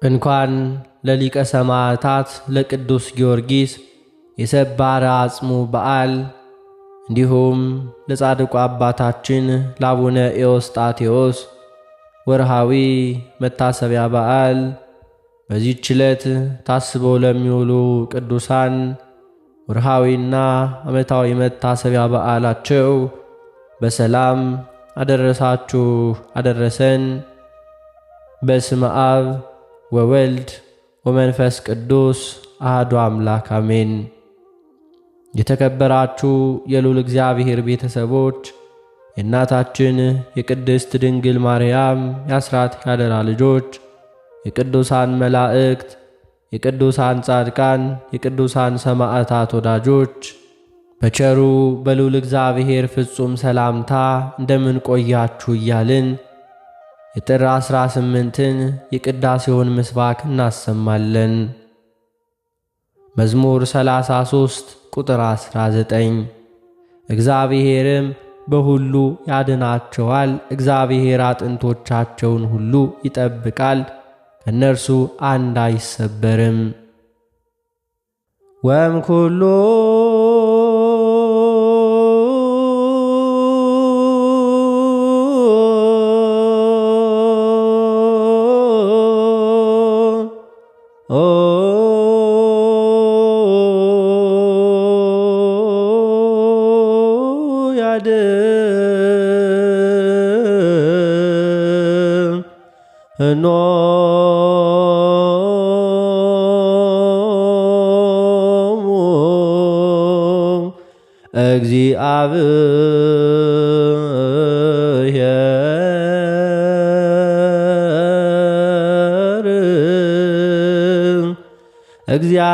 እንኳን ለሊቀ ሰማዕታት ለቅዱስ ጊዮርጊስ የሰባረ አጽሙ በዓል እንዲሁም ለጻድቁ አባታችን ለአቡነ ኤዎስጣቴዎስ ወርሃዊ መታሰቢያ በዓል በዚህች ዕለት ታስበው ለሚውሉ ቅዱሳን ወርሃዊና ዓመታዊ መታሰቢያ በዓላቸው በሰላም አደረሳችሁ አደረሰን። በስመ አብ ወወልድ ወመንፈስ ቅዱስ አሐዱ አምላክ አሜን። የተከበራችሁ የልዑል እግዚአብሔር ቤተሰቦች፣ የእናታችን የቅድስት ድንግል ማርያም የአስራት ያደራ ልጆች፣ የቅዱሳን መላእክት፣ የቅዱሳን ጻድቃን፣ የቅዱሳን ሰማዕታት ወዳጆች በቸሩ በልዑል እግዚአብሔር ፍጹም ሰላምታ እንደምን ቆያችሁ እያልን የጥር 18ን የቅዳሴውን ምስባክ እናሰማለን። መዝሙር 33 ቁጥር 19 እግዚአብሔርም በሁሉ ያድናቸዋል፣ እግዚአብሔር አጥንቶቻቸውን ሁሉ ይጠብቃል፣ ከእነርሱ አንድ አይሰበርም። ወእምኩሉ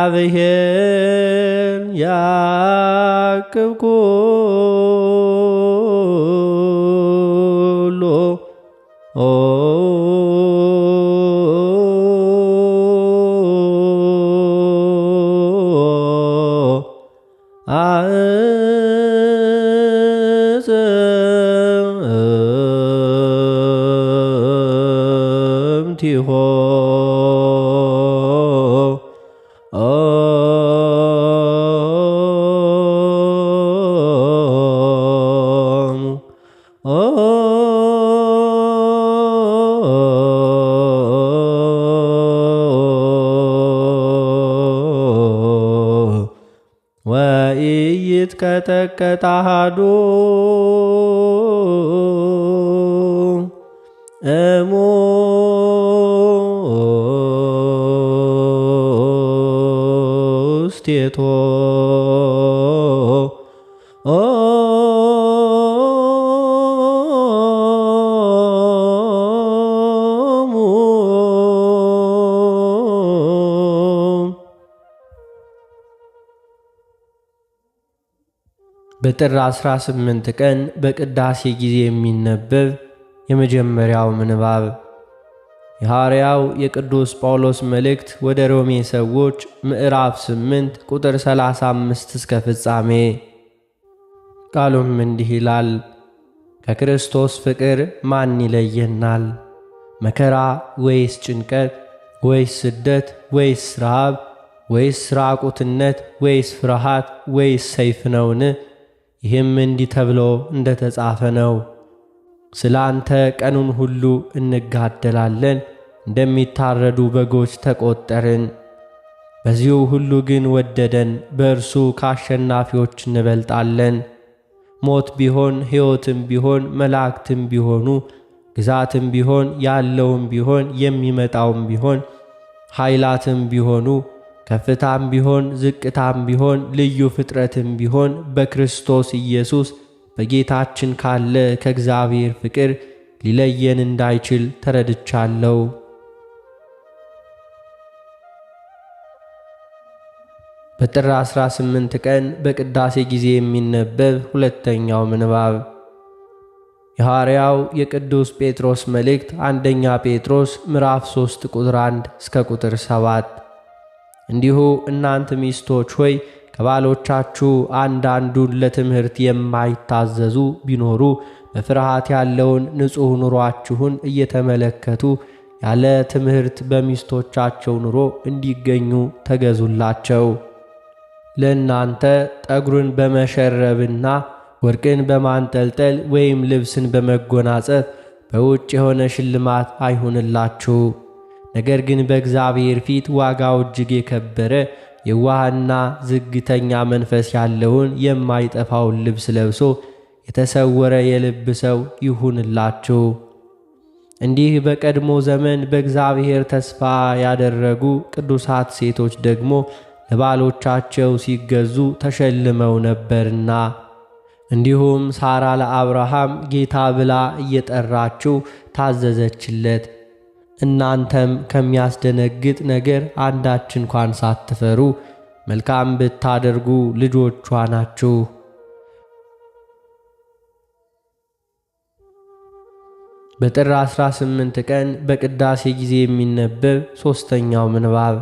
እግዚአብሔር ያዕቅብ ኩሎ አዕጽምቲሆ ወኢይትቀጠቀጥ አሐዱ እሙስቴቶ በጥር 18 ቀን በቅዳሴ ጊዜ የሚነበብ የመጀመሪያው ምንባብ የሐዋርያው የቅዱስ ጳውሎስ መልእክት ወደ ሮሜ ሰዎች ምዕራፍ 8 ቁጥር 35 እስከ ፍጻሜ። ቃሉም እንዲህ ይላል። ከክርስቶስ ፍቅር ማን ይለየናል? መከራ ወይስ ጭንቀት ወይስ ስደት ወይስ ረሃብ ወይስ ራቁትነት ወይስ ፍርሃት ወይስ ሰይፍ ነውን? ይህም እንዲህ ተብሎ እንደ ተጻፈ ነው። ስለ አንተ ቀኑን ሁሉ እንጋደላለን፣ እንደሚታረዱ በጎች ተቆጠርን። በዚሁ ሁሉ ግን ወደደን፣ በእርሱ ከአሸናፊዎች እንበልጣለን። ሞት ቢሆን ሕይወትም ቢሆን መላእክትም ቢሆኑ ግዛትም ቢሆን ያለውም ቢሆን የሚመጣውም ቢሆን ኃይላትም ቢሆኑ ከፍታም ቢሆን ዝቅታም ቢሆን ልዩ ፍጥረትም ቢሆን በክርስቶስ ኢየሱስ በጌታችን ካለ ከእግዚአብሔር ፍቅር ሊለየን እንዳይችል ተረድቻለሁ። በጥር 18 ቀን በቅዳሴ ጊዜ የሚነበብ ሁለተኛው ምንባብ የሐዋርያው የቅዱስ ጴጥሮስ መልእክት አንደኛ ጴጥሮስ ምዕራፍ 3 ቁጥር 1 እስከ ቁጥር 7። እንዲሁ እናንተ ሚስቶች ሆይ ከባሎቻችሁ አንዳንዱን ለትምህርት የማይታዘዙ ቢኖሩ በፍርሃት ያለውን ንጹሕ ኑሯችሁን እየተመለከቱ ያለ ትምህርት በሚስቶቻቸው ኑሮ እንዲገኙ ተገዙላቸው። ለእናንተ ጠጉርን በመሸረብና ወርቅን በማንጠልጠል ወይም ልብስን በመጎናጸፍ በውጭ የሆነ ሽልማት አይሁንላችሁ። ነገር ግን በእግዚአብሔር ፊት ዋጋው እጅግ የከበረ የዋህና ዝግተኛ መንፈስ ያለውን የማይጠፋውን ልብስ ለብሶ የተሰወረ የልብ ሰው ይሁንላችሁ። እንዲህ በቀድሞ ዘመን በእግዚአብሔር ተስፋ ያደረጉ ቅዱሳት ሴቶች ደግሞ ለባሎቻቸው ሲገዙ ተሸልመው ነበርና፣ እንዲሁም ሳራ ለአብርሃም ጌታ ብላ እየጠራችው ታዘዘችለት። እናንተም ከሚያስደነግጥ ነገር አንዳች እንኳን ሳትፈሩ መልካም ብታደርጉ ልጆቿ ናችሁ። በጥር 18 ቀን በቅዳሴ ጊዜ የሚነበብ ሦስተኛው ምንባብ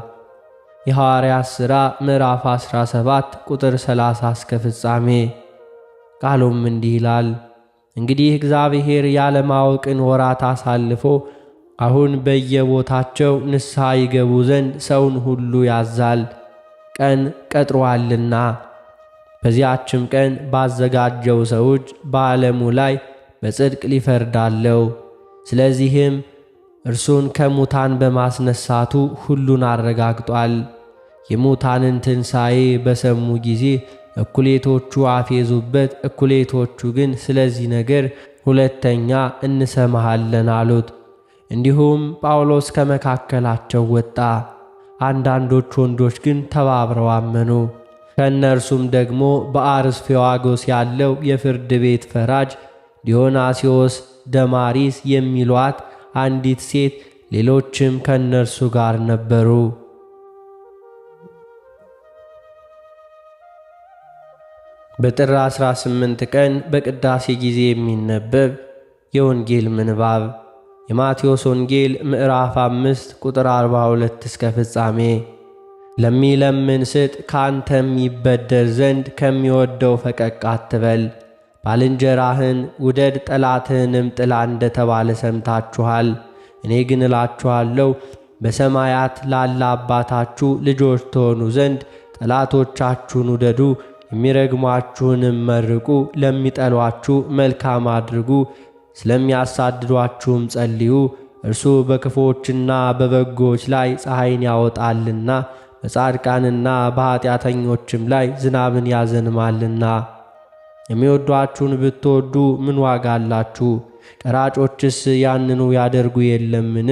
የሐዋርያት ሥራ ምዕራፍ 17 ቁጥር 30 እስከ ፍጻሜ። ቃሉም እንዲህ ይላል። እንግዲህ እግዚአብሔር ያለማወቅን ወራት አሳልፎ አሁን በየቦታቸው ንስሐ ይገቡ ዘንድ ሰውን ሁሉ ያዛል፣ ቀን ቀጥሮአልና። በዚያችም ቀን ባዘጋጀው ሰው እጅ በዓለሙ ላይ በጽድቅ ሊፈርዳለው። ስለዚህም እርሱን ከሙታን በማስነሳቱ ሁሉን አረጋግጧል። የሙታንን ትንሣኤ በሰሙ ጊዜ እኩሌቶቹ አፌዙበት፣ እኩሌቶቹ ግን ስለዚህ ነገር ሁለተኛ እንሰማሃለን አሉት። እንዲሁም ጳውሎስ ከመካከላቸው ወጣ። አንዳንዶች ወንዶች ግን ተባብረው አመኑ። ከእነርሱም ደግሞ በአርስፌዋጎስ ያለው የፍርድ ቤት ፈራጅ ዲዮናስዮስ ደማሪስ የሚሏት አንዲት ሴት፣ ሌሎችም ከእነርሱ ጋር ነበሩ። በጥር 18 ቀን በቅዳሴ ጊዜ የሚነበብ የወንጌል ምንባብ የማቴዎስ ወንጌል ምዕራፍ 5 ቁጥር 42 እስከ ፍጻሜ። ለሚለምን ስጥ፣ ካንተም ይበደር ዘንድ ከሚወደው ፈቀቅ አትበል። ባልንጀራህን ውደድ፣ ጠላትህንም ጥላ እንደተባለ ሰምታችኋል። እኔ ግን እላችኋለሁ በሰማያት ላለ አባታችሁ ልጆች ትሆኑ ዘንድ ጠላቶቻችሁን ውደዱ፣ የሚረግሟችሁንም መርቁ፣ ለሚጠሏችሁ መልካም አድርጉ፣ ስለሚያሳድዷችሁም ጸልዩ። እርሱ በክፉዎችና በበጎዎች ላይ ፀሐይን ያወጣልና በጻድቃንና በኀጢአተኞችም ላይ ዝናብን ያዘንማልና። የሚወዷችሁን ብትወዱ ምን ዋጋ አላችሁ? ቀራጮችስ ያንኑ ያደርጉ የለምን?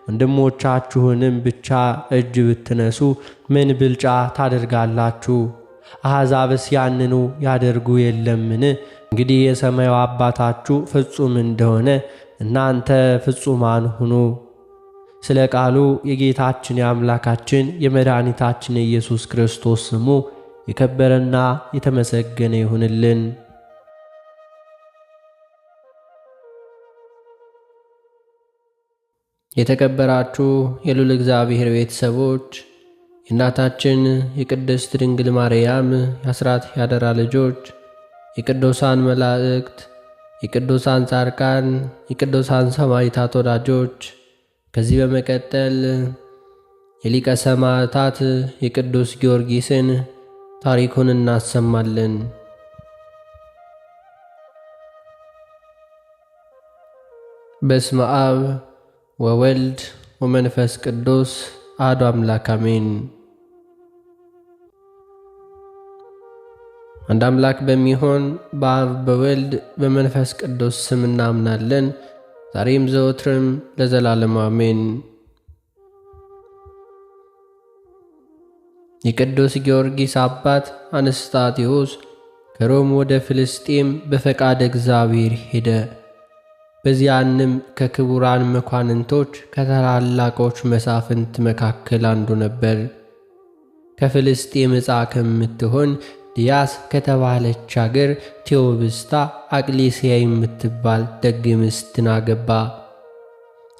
ወንድሞቻችሁንም ብቻ እጅ ብትነሱ ምን ብልጫ ታደርጋላችሁ? አሕዛብስ ያንኑ ያደርጉ የለምን? እንግዲህ የሰማዩ አባታችሁ ፍጹም እንደሆነ እናንተ ፍጹማን ሁኑ። ስለ ቃሉ የጌታችን የአምላካችን የመድኃኒታችን የኢየሱስ ክርስቶስ ስሙ የከበረና የተመሰገነ ይሁንልን። የተከበራችሁ የልዑል እግዚአብሔር ቤተሰቦች፣ የእናታችን የቅድስት ድንግል ማርያም የአስራት ያደራ ልጆች፣ የቅዱሳን መላእክት፣ የቅዱሳን ጻድቃን፣ የቅዱሳን ሰማዕታት ወዳጆች፣ ከዚህ በመቀጠል የሊቀ ሰማዕታት የቅዱስ ጊዮርጊስን ታሪኩን እናሰማለን። በስመ አብ ወወልድ ወመንፈስ ቅዱስ አሐዱ አምላክ አሜን። አንድ አምላክ በሚሆን በአብ በወልድ በመንፈስ ቅዱስ ስም እናምናለን፣ ዛሬም ዘወትርም ለዘላለሙ አሜን። የቅዱስ ጊዮርጊስ አባት አንስጣቴዎስ ከሮም ወደ ፍልስጤም በፈቃደ እግዚአብሔር ሄደ። በዚያንም ከክቡራን መኳንንቶች ከታላላቆች መሳፍንት መካከል አንዱ ነበር። ከፍልስጤም ዕፃ ከምትሆን ድያስ ከተባለች አገር ቴዎብስታ አቅሌስያ የምትባል ደግ ሚስትን አገባ።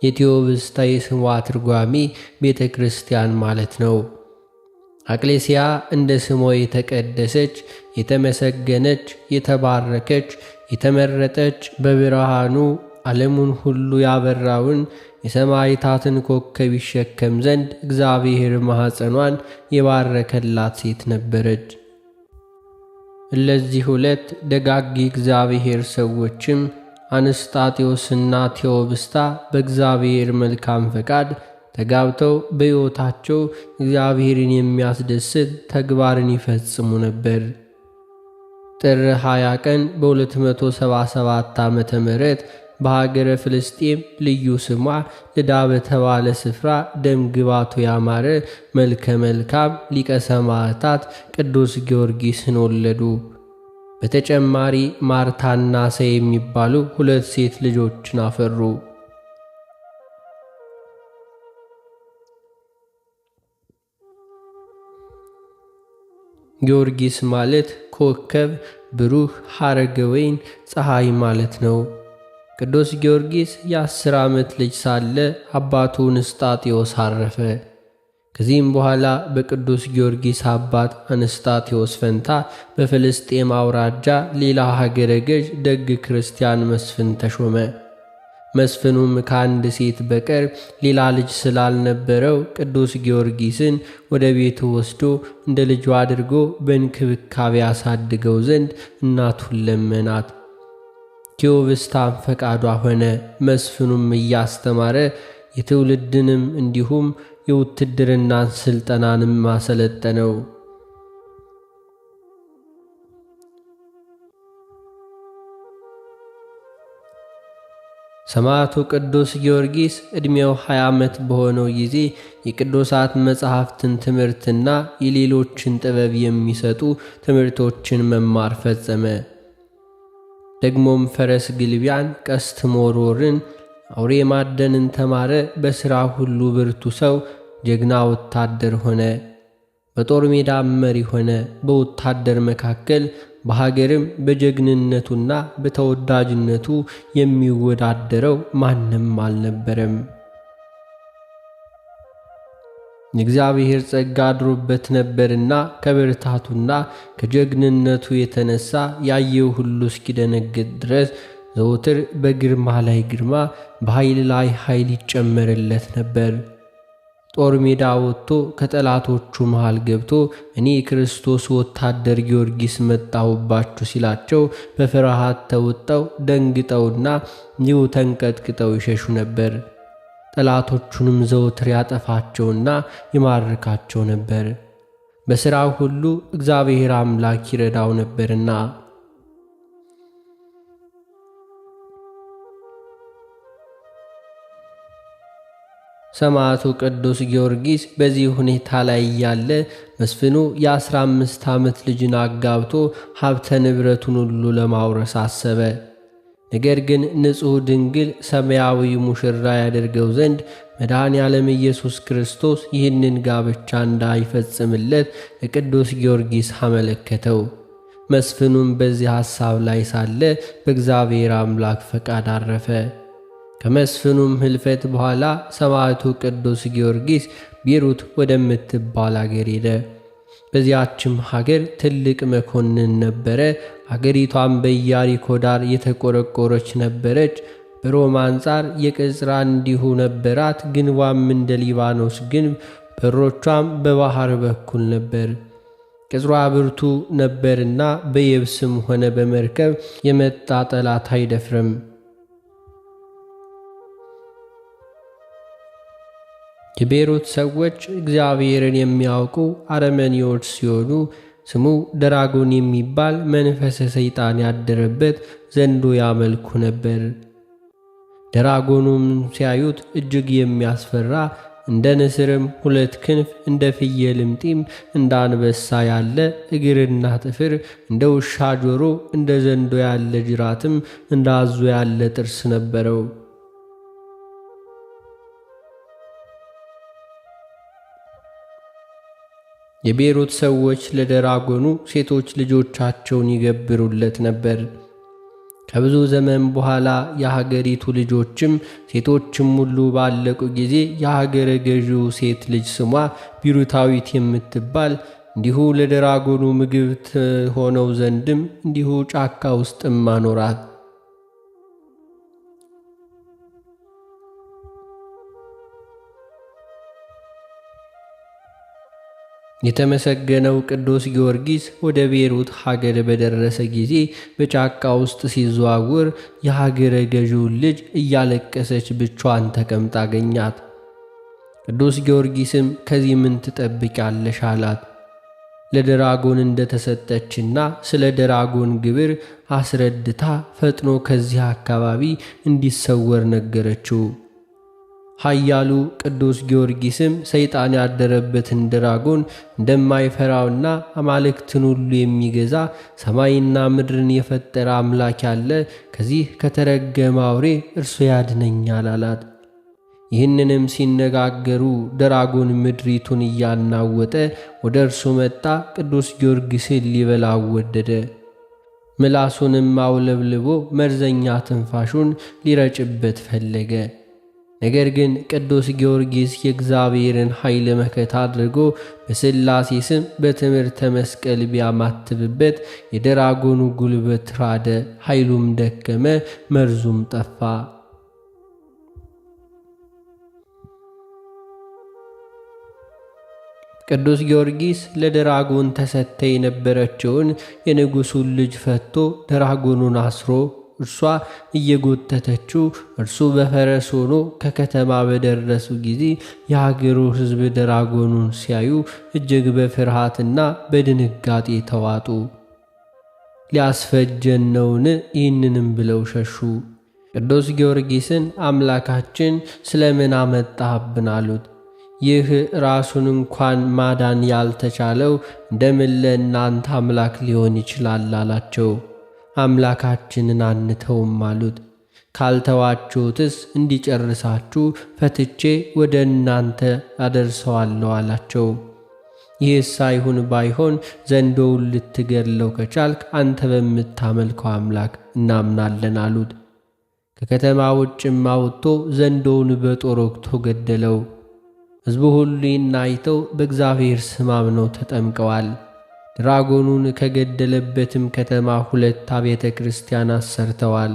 የቴዎብስታ የስሟ ትርጓሜ ቤተ ክርስቲያን ማለት ነው። አቅሌስያ እንደ ስሟ የተቀደሰች፣ የተመሰገነች፣ የተባረከች፣ የተመረጠች በብርሃኑ ዓለሙን ሁሉ ያበራውን የሰማዕታትን ኮከብ ይሸከም ዘንድ እግዚአብሔር ማኅፀኗን የባረከላት ሴት ነበረች። እነዚህ ሁለት ደጋግ እግዚአብሔር ሰዎችም አንስጣቴዎስና ቴዎብስታ በእግዚአብሔር መልካም ፈቃድ ተጋብተው በሕይወታቸው እግዚአብሔርን የሚያስደስት ተግባርን ይፈጽሙ ነበር። ጥር 20 ቀን በ277 ዓመተ ምህረት በሀገረ ፍልስጤም ልዩ ስሟ ልዳ በተባለ ስፍራ ደም ግባቱ ያማረ መልከ መልካም ሊቀ ሰማዕታት ቅዱስ ጊዮርጊስን ወለዱ። በተጨማሪ ማርታና ሰ የሚባሉ ሁለት ሴት ልጆችን አፈሩ። ጊዮርጊስ ማለት ኮከብ፣ ብሩህ፣ ሐረገ ወይን፣ ፀሐይ ማለት ነው። ቅዱስ ጊዮርጊስ የ10 ዓመት ልጅ ሳለ አባቱ ንስጣቴዎስ አረፈ። ከዚህም በኋላ በቅዱስ ጊዮርጊስ አባት አንስጣቴዎስ ፈንታ በፍልስጤም አውራጃ ሌላ ሀገረ ገዥ ደግ ክርስቲያን መስፍን ተሾመ። መስፍኑም ከአንድ ሴት በቀር ሌላ ልጅ ስላልነበረው ቅዱስ ጊዮርጊስን ወደ ቤቱ ወስዶ እንደ ልጁ አድርጎ በእንክብካቤ ያሳድገው ዘንድ እናቱን ለመናት። ቴዎብስታም ፈቃዷ ሆነ። መስፍኑም እያስተማረ የትውልድንም እንዲሁም የውትድርናን ሥልጠናንም አሰለጠነው። ሰማዕቱ ቅዱስ ጊዮርጊስ ዕድሜው 20 ዓመት በሆነው ጊዜ የቅዱሳት መጻሕፍትን ትምህርትና የሌሎችን ጥበብ የሚሰጡ ትምህርቶችን መማር ፈጸመ። ደግሞም ፈረስ ግልቢያን፣ ቀስት መወርወርን፣ አውሬ ማደንን ተማረ። በሥራ ሁሉ ብርቱ ሰው፣ ጀግና ወታደር ሆነ። በጦር ሜዳም መሪ ሆነ። በወታደር መካከል በሀገርም በጀግንነቱና በተወዳጅነቱ የሚወዳደረው ማንም አልነበረም። የእግዚአብሔር ጸጋ አድሮበት ነበርና ከብርታቱና ከጀግንነቱ የተነሳ ያየው ሁሉ እስኪደነግጥ ድረስ ዘወትር በግርማ ላይ ግርማ፣ በኃይል ላይ ኃይል ይጨመርለት ነበር። ጦር ሜዳ ወጥቶ ከጠላቶቹ መሃል ገብቶ እኔ ክርስቶስ ወታደር ጊዮርጊስ መጣሁባችሁ ሲላቸው በፍርሃት ተውጠው ደንግጠውና እንዲሁ ተንቀጥቅጠው ይሸሹ ነበር። ጠላቶቹንም ዘወትር ያጠፋቸውና ይማርካቸው ነበር። በሥራው ሁሉ እግዚአብሔር አምላክ ይረዳው ነበርና። ሰማዕቱ ቅዱስ ጊዮርጊስ በዚህ ሁኔታ ላይ ያለ መስፍኑ የ15 ዓመት ልጅን አጋብቶ ሀብተ ንብረቱን ሁሉ ለማውረስ አሰበ። ነገር ግን ንጹሕ ድንግል ሰማያዊ ሙሽራ ያደርገው ዘንድ መድኃኔ ዓለም ኢየሱስ ክርስቶስ ይህንን ጋብቻ እንዳይፈጽምለት ለቅዱስ ጊዮርጊስ አመለከተው። መስፍኑም በዚህ ሐሳብ ላይ ሳለ በእግዚአብሔር አምላክ ፈቃድ አረፈ። ከመስፍኑም ሕልፈት በኋላ ሰማዕቱ ቅዱስ ጊዮርጊስ ቤሩት ወደምትባል አገር ሄደ። በዚያችም ሀገር ትልቅ መኮንን ነበረ። አገሪቷም በኢያሪኮ ዳር የተቆረቆረች ነበረች። በሮማ አንጻር የቅጽራ እንዲሁ ነበራት። ግንቧም እንደ ሊባኖስ ግንብ፣ በሮቿም በባህር በኩል ነበር። ቅጽሯ ብርቱ ነበርና በየብስም ሆነ በመርከብ የመጣ ጠላት አይደፍርም። የቤሩት ሰዎች እግዚአብሔርን የሚያውቁ አረመኔዎች ሲሆኑ ስሙ ደራጎን የሚባል መንፈሰ ሰይጣን ያደረበት ዘንዶ ያመልኩ ነበር። ደራጎኑም ሲያዩት እጅግ የሚያስፈራ እንደ ንስርም 2 ክንፍ እንደ ፍየልም ጢም እንደ አንበሳ ያለ እግርና ጥፍር እንደ ውሻ ጆሮ እንደ ዘንዶ ያለ ጅራትም እንደ አዞ ያለ ጥርስ ነበረው። የቤሩት ሰዎች ለደራጎኑ ሴቶች ልጆቻቸውን ይገብሩለት ነበር። ከብዙ ዘመን በኋላ የሀገሪቱ ልጆችም ሴቶችም ሁሉ ባለቁ ጊዜ የሀገረ ገዢው ሴት ልጅ ስሟ ቢሩታዊት የምትባል እንዲሁ ለደራጎኑ ምግብ ሆነው ዘንድም እንዲሁ ጫካ ውስጥም አኖራት። የተመሰገነው ቅዱስ ጊዮርጊስ ወደ ቤሩት ሀገር በደረሰ ጊዜ በጫካ ውስጥ ሲዘዋውር የሀገረ ገዢውን ልጅ እያለቀሰች ብቻዋን ተቀምጣ አገኛት። ቅዱስ ጊዮርጊስም ከዚህ ምን ትጠብቂያለሽ አላት። ለደራጎን እንደተሰጠችና ስለ ደራጎን ግብር አስረድታ ፈጥኖ ከዚህ አካባቢ እንዲሰወር ነገረችው። ኃያሉ ቅዱስ ጊዮርጊስም ሰይጣን ያደረበትን ደራጎን እንደማይፈራውና አማልክትን ሁሉ የሚገዛ ሰማይና ምድርን የፈጠረ አምላክ ያለ ከዚህ ከተረገመ አውሬ እርሱ ያድነኛል አላት። ይህንንም ሲነጋገሩ ደራጎን ምድሪቱን እያናወጠ ወደ እርሱ መጣ። ቅዱስ ጊዮርጊስን ሊበላው ወደደ። ምላሱንም አውለብልቦ መርዘኛ ትንፋሹን ሊረጭበት ፈለገ። ነገር ግን ቅዱስ ጊዮርጊስ የእግዚአብሔርን ኃይል መከታ አድርጎ በሥላሴ ስም በትምህርተ መስቀል ቢያማትብበት የደራጎኑ ጉልበት ራደ፣ ኃይሉም ደከመ፣ መርዙም ጠፋ። ቅዱስ ጊዮርጊስ ለደራጎን ተሰጥታ የነበረችውን የንጉሡን ልጅ ፈቶ ደራጎኑን አስሮ እርሷ እየጎተተችው እርሱ በፈረስ ሆኖ ከከተማ በደረሱ ጊዜ የሀገሩ ሕዝብ ደራጎኑን ሲያዩ እጅግ በፍርሃትና በድንጋጤ ተዋጡ። ሊያስፈጀን ነውን? ይህንንም ብለው ሸሹ። ቅዱስ ጊዮርጊስን አምላካችን ስለምን አመጣህብን አሉት። ይህ ራሱን እንኳን ማዳን ያልተቻለው እንደምን ለእናንተ አምላክ ሊሆን ይችላል አላቸው። አምላካችንን አንተውም አሉት። ካልተዋችሁትስ እንዲጨርሳችሁ ፈትቼ ወደ እናንተ አደርሰዋለሁ አላቸው። ይህ ሳይሆን ባይሆን ዘንዶውን ልትገድለው ከቻልክ አንተ በምታመልከው አምላክ እናምናለን አሉት። ከከተማ ውጭም አውጥቶ ዘንዶውን በጦር ወግቶ ገደለው። ሕዝቡ ሁሉ ይህን አይተው በእግዚአብሔር ስም አምነው ተጠምቀዋል። ድራጎኑን ከገደለበትም ከተማ 2 አብያተ ክርስቲያናት ሰርተዋል።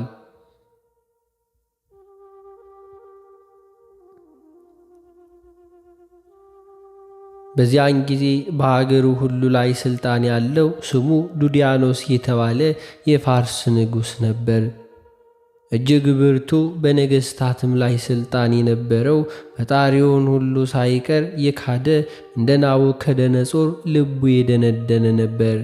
በዚያን ጊዜ በሀገሩ ሁሉ ላይ ሥልጣን ያለው ስሙ ዱዲያኖስ የተባለ የፋርስ ንጉሥ ነበር። እጅግ ብርቱ፣ በነገሥታትም ላይ ሥልጣን የነበረው ፈጣሪውን ሁሉ ሳይቀር የካደ እንደ ናቡከደነጾር ልቡ የደነደነ ነበር።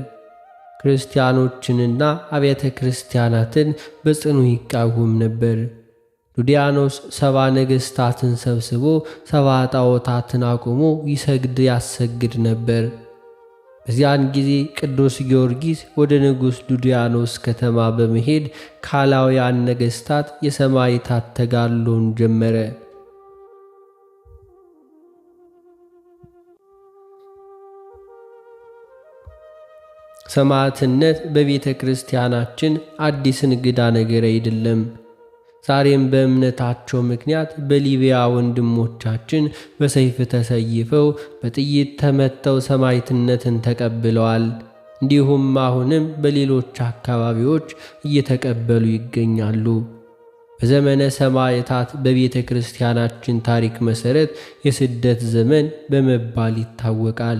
ክርስቲያኖችንና አብያተ ክርስቲያናትን በጽኑ ይቃወም ነበር። ዱዲያኖስ 70 ነገሥታትን ሰብስቦ 70 ጣዖታትን አቁሞ ይሰግድ ያሰግድ ነበር። በዚያን ጊዜ ቅዱስ ጊዮርጊስ ወደ ንጉሥ ዱዲያኖስ ከተማ በመሄድ ካላውያን ነገሥታት የሰማዕታት ተጋድሎን ጀመረ። ሰማዕትነት በቤተ ክርስቲያናችን አዲስ እንግዳ ነገር አይደለም። ዛሬም በእምነታቸው ምክንያት በሊቢያ ወንድሞቻችን በሰይፍ ተሰይፈው በጥይት ተመተው ሰማዕትነትን ተቀብለዋል። እንዲሁም አሁንም በሌሎች አካባቢዎች እየተቀበሉ ይገኛሉ። በዘመነ ሰማዕታት በቤተ ክርስቲያናችን ታሪክ መሠረት የስደት ዘመን በመባል ይታወቃል።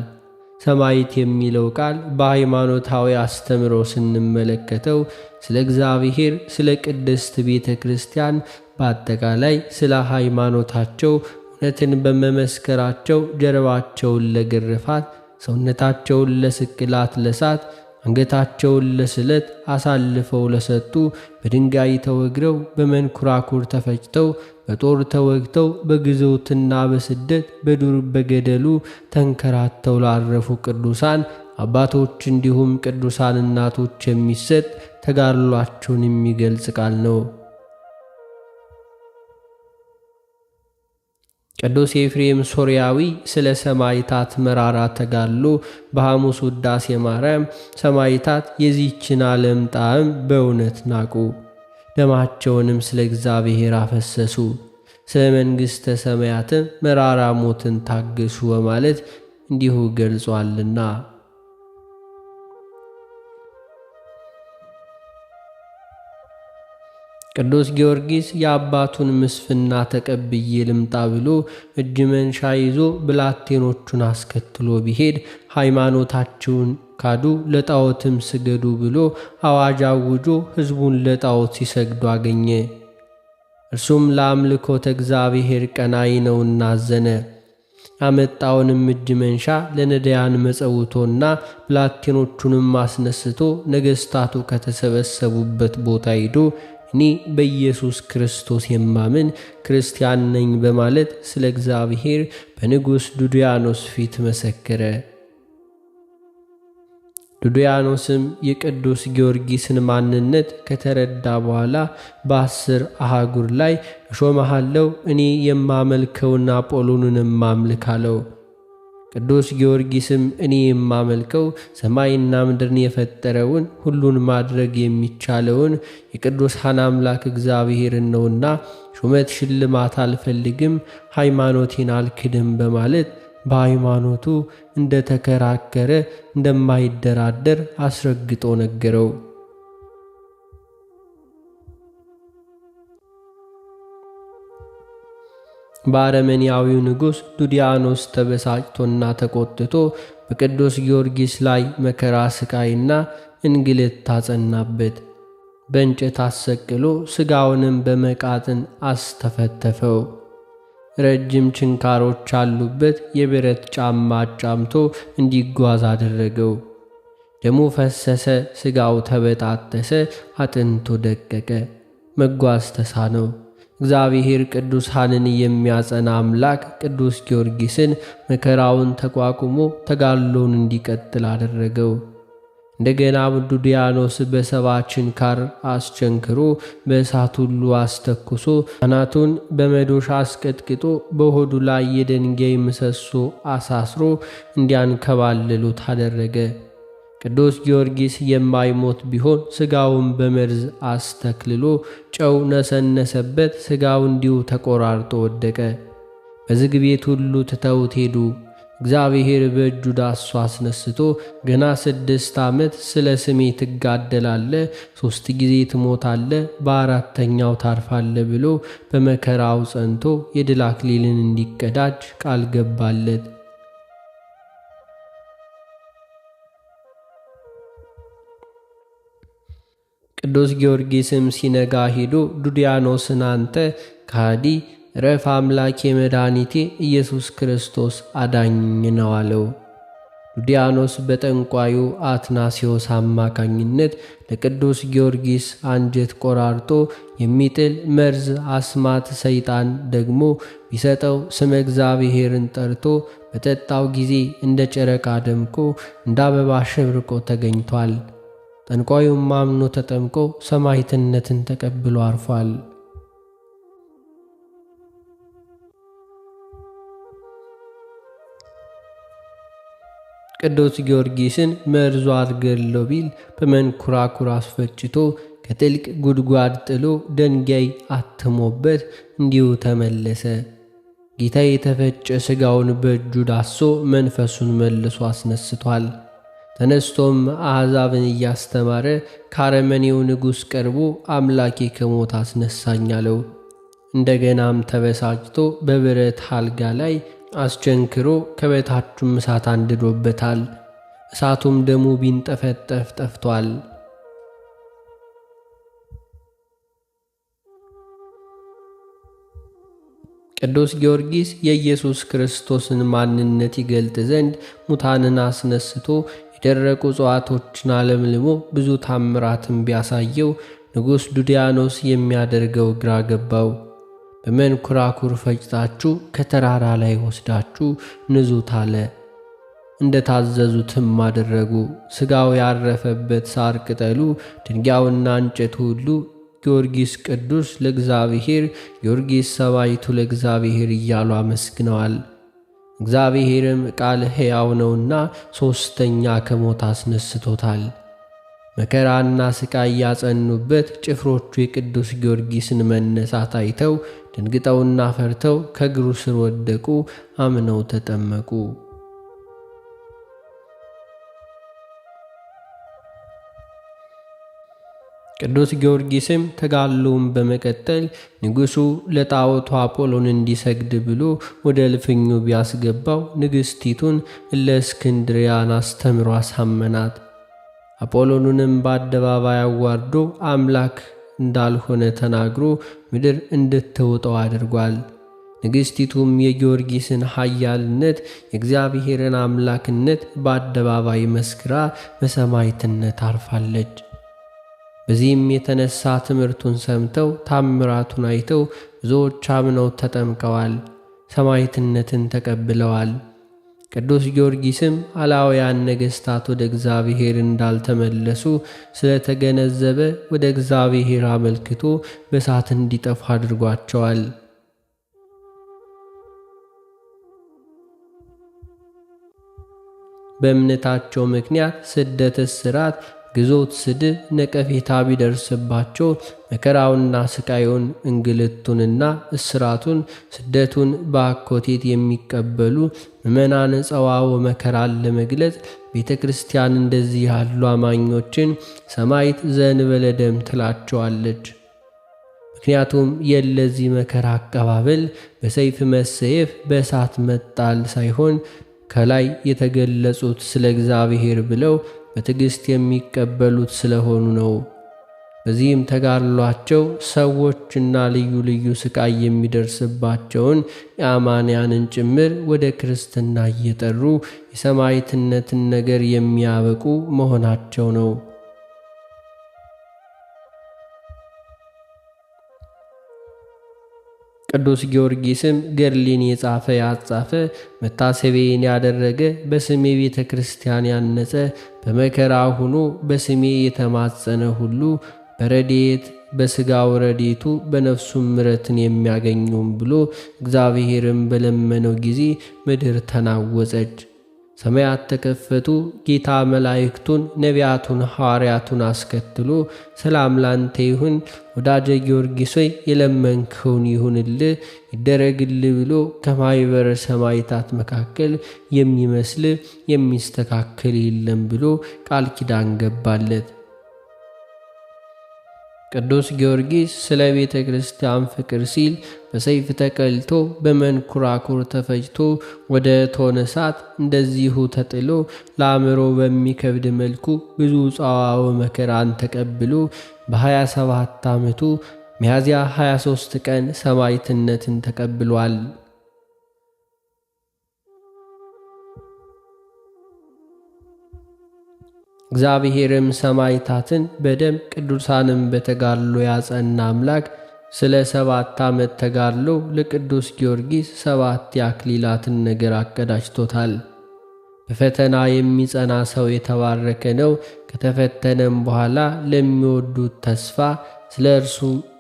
ሰማዕት የሚለው ቃል በሃይማኖታዊ አስተምሮ ስንመለከተው ስለ እግዚአብሔር፣ ስለ ቅድስት ቤተ ክርስቲያን፣ በአጠቃላይ ስለ ሃይማኖታቸው እውነትን በመመስከራቸው ጀርባቸውን ለግርፋት፣ ሰውነታቸውን ለስቅላት፣ ለሳት፣ አንገታቸውን ለስለት አሳልፈው ለሰጡ፣ በድንጋይ ተወግረው፣ በመንኩራኩር ተፈጭተው፣ በጦር ተወግተው፣ በግዞትና በስደት በዱር በገደሉ ተንከራተው ላረፉ ቅዱሳን አባቶች እንዲሁም ቅዱሳን እናቶች የሚሰጥ ተጋድሏቸውን የሚገልጽ ቃል ነው። ቅዱስ ኤፍሬም ሶርያዊ ስለ ሰማዕታት መራራ ተጋድሎ በሐሙስ ውዳሴ ማርያም ሰማዕታት የዚህችን ዓለም ጣዕም በእውነት ናቁ፣ ደማቸውንም ስለ እግዚአብሔር አፈሰሱ፣ ስለ መንግሥተ ሰማያትም መራራ ሞትን ታገሱ በማለት እንዲሁ ገልጿልና። ቅዱስ ጊዮርጊስ የአባቱን ምስፍና ተቀብዬ ልምጣ ብሎ እጅ መንሻ ይዞ ብላቴኖቹን አስከትሎ ቢሄድ ሃይማኖታችሁን ካዱ ለጣዖትም ስገዱ ብሎ አዋጅ አውጆ ሕዝቡን ለጣዖት ሲሰግዱ አገኘ። እርሱም ለአምልኮተ እግዚአብሔር ቀናኢ ነውና አዘነ። ያመጣውንም እጅ መንሻ ለነዳያን መጸውቶና ብላቴኖቹንም አስነስቶ ነገሥታቱ ከተሰበሰቡበት ቦታ ሄዶ እኔ በኢየሱስ ክርስቶስ የማምን ክርስቲያን ነኝ በማለት ስለ እግዚአብሔር በንጉሥ ዱድያኖስ ፊት መሰከረ። ዱድያኖስም የቅዱስ ጊዮርጊስን ማንነት ከተረዳ በኋላ በ10 አህጉር ላይ እሾመሃለሁ፣ እኔ የማመልከውን አጶሎንንም አምልክ አለው። ቅዱስ ጊዮርጊስም እኔ የማመልከው ሰማይና ምድርን የፈጠረውን ሁሉን ማድረግ የሚቻለውን የቅዱሳን አምላክ እግዚአብሔርን ነውና ሹመት ሽልማት አልፈልግም፣ ሃይማኖቴን አልክድም በማለት በሃይማኖቱ እንደተከራከረ እንደማይደራደር አስረግጦ ነገረው። በአረመኔያዊው ንጉሥ ዱድያኖስ ተበሳጭቶና ተቆጥቶ በቅዱስ ጊዮርጊስ ላይ መከራ ስቃይና እንግልት አጸናበት። በእንጨት አሰቅሎ ሥጋውንም በመቃጥን አስተፈተፈው። ረጅም ችንካሮች አሉበት የብረት ጫማ ጫምቶ እንዲጓዝ አደረገው። ደሙ ፈሰሰ፣ ሥጋው ተበጣጠሰ፣ አጥንቱ ደቀቀ፣ መጓዝ ተሳነው። እግዚአብሔር ቅዱሳንን የሚያጸና አምላክ ቅዱስ ጊዮርጊስን መከራውን ተቋቁሞ ተጋድሎውን እንዲቀጥል አደረገው። እንደገና ዱድያኖስ በሰባ ችንካር አስቸንክሮ በእሳት ሁሉ አስተኩሶ አናቱን በመዶሻ አስቀጥቅጦ በሆዱ ላይ የድንጋይ ምሰሶ አሳስሮ እንዲያንከባልሉት አደረገ። ቅዱስ ጊዮርጊስ የማይሞት ቢሆን ሥጋውን በመርዝ አስተክልሎ ጨው ነሰነሰበት። ሥጋው እንዲሁ ተቆራርጦ ወደቀ። በዝግ ቤት ሁሉ ትተውት ሄዱ። እግዚአብሔር በእጁ ዳሶ አስነስቶ ገና 6 ዓመት ስለ ስሜ ትጋደላለ፣ 3 ጊዜ ትሞታለ፣ በ4ተኛው ታርፋለ ብሎ በመከራው ጸንቶ የድል አክሊልን እንዲቀዳጅ ቃል ገባለት። ቅዱስ ጊዮርጊስም ሲነጋ ሄዶ ዱድያኖስን አንተ ከሃዲ ረፍ፣ አምላኬ መድኃኒቴ ኢየሱስ ክርስቶስ አዳኝ ነው አለው። ዱድያኖስ በጠንቋዩ አትናሲዮስ አማካኝነት ለቅዱስ ጊዮርጊስ አንጀት ቆራርጦ የሚጥል መርዝ አስማት ሰይጣን ደግሞ ቢሰጠው ስመ እግዚአብሔርን ጠርቶ በጠጣው ጊዜ እንደ ጨረቃ ደምቆ እንደ አበባ ሸብርቆ ተገኝቷል። ጠንቋዩም አምኖ ተጠምቆ ሰማዕትነትን ተቀብሎ አርፏል። ቅዱስ ጊዮርጊስን መርዙ አልገድለው ቢል በመንኮራኩር አስፈጭቶ ከጥልቅ ጉድጓድ ጥሎ ደንጋይ አትሞበት እንዲሁ ተመለሰ። ጌታ የተፈጨ ሥጋውን በእጁ ዳሶ መንፈሱን መልሶ አስነስቷል። ተነስቶም አሕዛብን እያስተማረ ካረመኔው ንጉሥ ቀርቦ አምላኬ ከሞት አስነሳኝ አለው። እንደገናም ተበሳጭቶ በብረት አልጋ ላይ አስቸንክሮ ከበታቹም እሳት አንድዶበታል። እሳቱም ደሙ ቢንጠፈጠፍ ጠፍቷል። ቅዱስ ጊዮርጊስ የኢየሱስ ክርስቶስን ማንነት ይገልጥ ዘንድ ሙታንን አስነስቶ የደረቁ እጽዋቶችን አለምልሞ ብዙ ታምራትን ቢያሳየው ንጉሥ ዱድያኖስ የሚያደርገው ግራ ገባው። በመንኮራኩር ፈጭታችሁ ከተራራ ላይ ወስዳችሁ ንዙት አለ። እንደ ታዘዙትም አደረጉ። ሥጋው ያረፈበት ሳር ቅጠሉ፣ ድንጋዩና እንጨቱ ሁሉ ጊዮርጊስ ቅዱስ ለእግዚአብሔር፣ ጊዮርጊስ ሰማዕቱ ለእግዚአብሔር እያሉ አመስግነዋል። እግዚአብሔርም ቃል ሕያው ነውና 3ኛ ከሞት አስነስቶታል። መከራና ሥቃይ ያጸኑበት ጭፍሮቹ የቅዱስ ጊዮርጊስን መነሳት አይተው ደንግጠውና ፈርተው ከእግሩ ስር ወደቁ፣ አምነው ተጠመቁ። ቅዱስ ጊዮርጊስም ተጋድሎውን በመቀጠል ንጉሡ ለጣዖቱ አጶሎን እንዲሰግድ ብሎ ወደ እልፍኙ ቢያስገባው ንግሥቲቱን እለእስክንድርያን አስተምሮ አሳመናት። አጶሎኑንም በአደባባይ አዋርዶ አምላክ እንዳልሆነ ተናግሮ ምድር እንድትውጠው አድርጓል። ንግሥቲቱም የጊዮርጊስን ኃያልነት የእግዚአብሔርን አምላክነት በአደባባይ መስክራ በሰማዕትነት አርፋለች። በዚህም የተነሳ ትምህርቱን ሰምተው ታምራቱን አይተው ብዙዎች አምነው ተጠምቀዋል፣ ሰማዕትነትን ተቀብለዋል። ቅዱስ ጊዮርጊስም አላውያን ነገሥታት ወደ እግዚአብሔር እንዳልተመለሱ ስለተገነዘበ ወደ እግዚአብሔር አመልክቶ በእሳት እንዲጠፉ አድርጓቸዋል። በእምነታቸው ምክንያት ስደት፣ እስራት፣ ግዞት፣ ስድብ፣ ነቀፌታ ቢደርስባቸው መከራውንና ስቃዩን እንግልቱንና እስራቱን ስደቱን በአኮቴት የሚቀበሉ ምእመናን ጸዋዖ መከራን ለመግለጽ ቤተ ክርስቲያን እንደዚህ ያሉ አማኞችን ሰማዕት ዘእንበለ ደም ትላቸዋለች። ምክንያቱም የለዚህ መከራ አቀባበል በሰይፍ መሰየፍ፣ በእሳት መጣል ሳይሆን ከላይ የተገለጹት ስለ እግዚአብሔር ብለው በትዕግሥት የሚቀበሉት ስለሆኑ ነው። በዚህም ተጋድሏቸው ሰዎችና ልዩ ልዩ ሥቃይ የሚደርስባቸውን የአማንያንን ጭምር ወደ ክርስትና እየጠሩ የሰማዕትነትን ነገር የሚያበቁ መሆናቸው ነው። ቅዱስ ጊዮርጊስም ገድሌን የጻፈ ያጻፈ መታሰቤን ያደረገ በስሜ ቤተ ክርስቲያን ያነጸ በመከራ ሆኖ በስሜ የተማጸነ ሁሉ በረድኤት በሥጋው ረድኤቱ በነፍሱም ምሕረትን የሚያገኙም ብሎ እግዚአብሔርም በለመነው ጊዜ ምድር ተናወጸች፣ ሰማያት ተከፈቱ። ጌታ መላእክቱን ነቢያቱን ሐዋርያቱን አስከትሎ ሰላም ላንተ ይሁን ወዳጄ ጊዮርጊስ ሆይ የለመንከውን ይሁንልህ ይደረግልህ ብሎ ከማኅበረ ሰማዕታት መካከል የሚመስል የሚስተካከል የለም ብሎ ቃል ኪዳን ገባለት። ቅዱስ ጊዮርጊስ ስለ ቤተ ክርስቲያን ፍቅር ሲል በሰይፍ ተቀልቶ በመንኩራኩር ተፈጅቶ ወደ እቶነ እሳት እንደዚሁ ተጥሎ ለአእምሮ በሚከብድ መልኩ ብዙ ጸዋዖ መከራን ተቀብሎ በ27 ዓመቱ ሚያዝያ 23 ቀን ሰማዕትነትን ተቀብሏል። እግዚአብሔርም ሰማዕታትን በደም ቅዱሳንም በተጋድሎ ያጸና አምላክ ስለ 7 ዓመት ተጋድሎ ለቅዱስ ጊዮርጊስ 7 የአክሊላትን ነገር አቀዳጅቶታል። በፈተና የሚጸና ሰው የተባረከ ነው። ከተፈተነም በኋላ ለሚወዱት ተስፋ ስለ እርሱ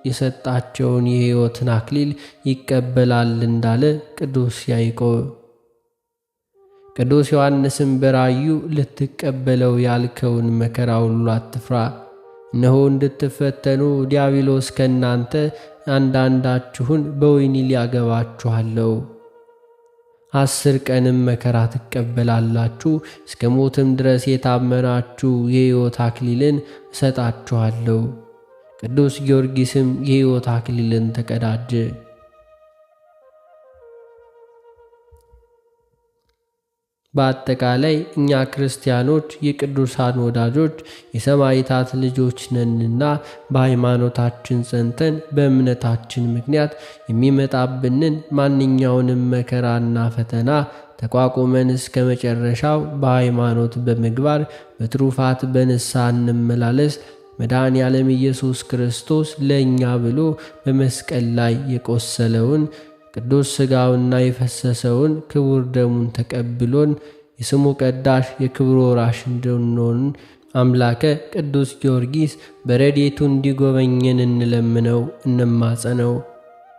የሰጣቸውን የሕይወትን አክሊል ይቀበላል እንዳለ ቅዱስ ያዕቆብ። ቅዱስ ዮሐንስም በራእዩ ልትቀበለው ያልከውን መከራ ሁሉ አትፍራ፣ እነሆ እንድትፈተኑ ዲያብሎስ ከእናንተ አንዳንዳችሁን በወህኒ ሊያገባችኋለሁ፣ 10 ቀንም መከራ ትቀበላላችሁ፣ እስከ ሞትም ድረስ የታመናችሁ የሕይወት አክሊልን እሰጣችኋለሁ። ቅዱስ ጊዮርጊስም የሕይወት አክሊልን ተቀዳጀ። በአጠቃላይ እኛ ክርስቲያኖች የቅዱሳን ወዳጆች የሰማዕታት ልጆች ነንና በሃይማኖታችን ጸንተን በእምነታችን ምክንያት የሚመጣብንን ማንኛውንም መከራና ፈተና ተቋቁመን እስከ መጨረሻው በሃይማኖት በምግባር በትሩፋት በንስሐ እንመላለስ። መድኃኔ ዓለም ኢየሱስ ክርስቶስ ለእኛ ብሎ በመስቀል ላይ የቆሰለውን ቅዱስ ሥጋውና የፈሰሰውን ክቡር ደሙን ተቀብሎን የስሙ ቀዳሽ የክብሩ ወራሽ እንድንሆን አምላከ ቅዱስ ጊዮርጊስ በረድኤቱ እንዲጎበኘን እንለምነው እንማጸነው።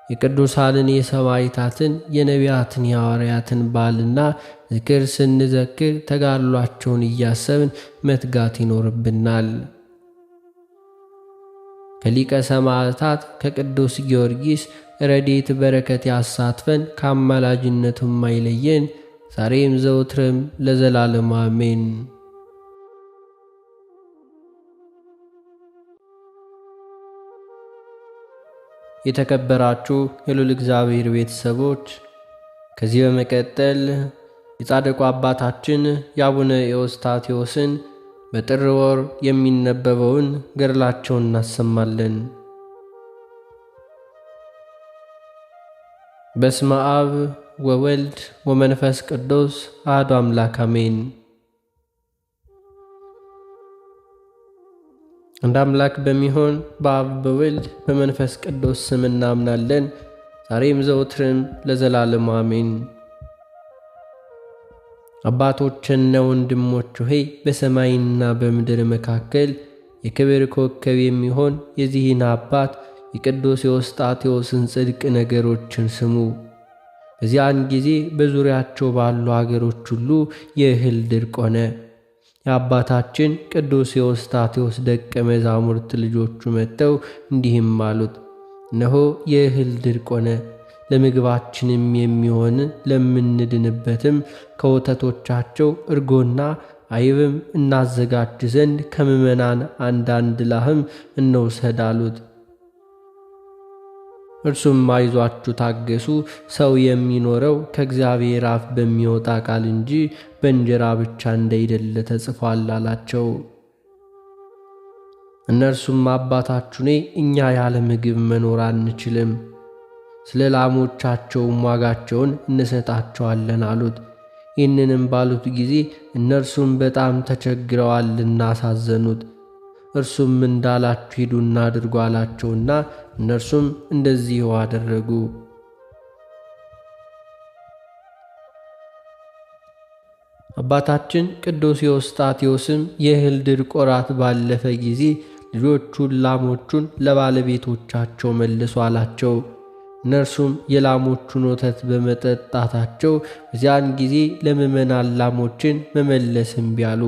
የቅዱሳንን የሰማዕታትን የነቢያትን የሐዋርያትን በዓልና ዝክር ስንዘክር ተጋድሏቸውን እያሰብን መትጋት ይኖርብናል። ከሊቀ ሰማዕታት ከቅዱስ ጊዮርጊስ ረድኤት በረከት ያሳትፈን፣ ከአማላጅነቱም አይለየን፣ ዛሬም ዘውትርም ለዘላለም አሜን። የተከበራችሁ የልዑል እግዚአብሔር ቤተሰቦች፣ ከዚህ በመቀጠል የጻድቁ አባታችን የአቡነ ኤዎስጣቴዎስን በጥር ወር የሚነበበውን ገድላቸውን እናሰማለን። በስመ አብ ወወልድ ወመንፈስ ቅዱስ አሐዱ አምላክ አሜን። አንድ አምላክ በሚሆን በአብ በወልድ በመንፈስ ቅዱስ ስም እናምናለን፣ ዛሬም ዘወትርም ለዘላለሙ አሜን። አባቶችና ወንድሞች ሆይ በሰማይና በምድር መካከል የክብር ኮከብ የሚሆን የዚህን አባት የቅዱስ ኤዎስጣቴዎስን ጽድቅ ነገሮችን ስሙ። በዚያን ጊዜ በዙሪያቸው ባሉ አገሮች ሁሉ የእህል ድርቅ ሆነ። የአባታችን ቅዱስ ኤዎስጣቴዎስ ደቀ መዛሙርት ልጆቹ መጥተው እንዲህም አሉት፣ እነሆ የእህል ድርቅ ሆነ፣ ለምግባችንም የሚሆን ለምንድንበትም ከወተቶቻቸው እርጎና አይብም እናዘጋጅ ዘንድ ከምዕመናን አንዳንድ ላህም እንውሰድ አሉት። እርሱም አይዟችሁ ታገሱ፣ ሰው የሚኖረው ከእግዚአብሔር አፍ በሚወጣ ቃል እንጂ በእንጀራ ብቻ እንዳይደለ ተጽፏል አላቸው። እነርሱም አባታችሁኔ እኛ ያለ ምግብ መኖር አንችልም፣ ስለ ላሞቻቸውም ዋጋቸውን እንሰጣቸዋለን አሉት። ይህንንም ባሉት ጊዜ እነርሱም በጣም ተቸግረዋልና አሳዘኑት። እርሱም እንዳላችሁ ሂዱና አድርጉ አላቸውና እነርሱም እንደዚሁ አደረጉ። አባታችን ቅዱስ ኤዎስጣቴዎስም የእህል ድርቅ ወራት ባለፈ ጊዜ ልጆቹን ላሞቹን ለባለቤቶቻቸው መልሱ አላቸው። እነርሱም የላሞቹን ወተት በመጠጣታቸው በዚያን ጊዜ ለምዕመናን ላሞችን መመለስ እምቢ አሉ።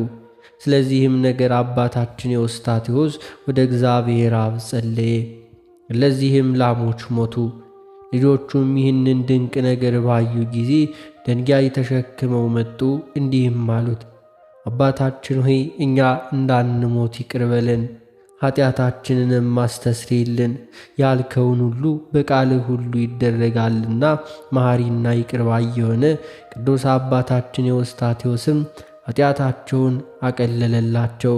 ስለዚህም ነገር አባታችን ኤዎስጣቴዎስ ወደ እግዚአብሔር አብ ጸለየ። ለዚህም ላሞች ሞቱ። ልጆቹም ይህንን ድንቅ ነገር ባዩ ጊዜ ድንጋይ ተሸክመው መጡ፣ እንዲህም አሉት፣ አባታችን ሆይ እኛ እንዳንሞት ይቅር በለን፣ ኃጢአታችንንም አስተስርይልን። ያልከውን ሁሉ በቃልህ ሁሉ ይደረጋልና መሐሪና ይቅር ባይ የሆነ ቅዱስ አባታችን ኤዎስጣቴዎስም ኃጢአታቸውን አቀለለላቸው፣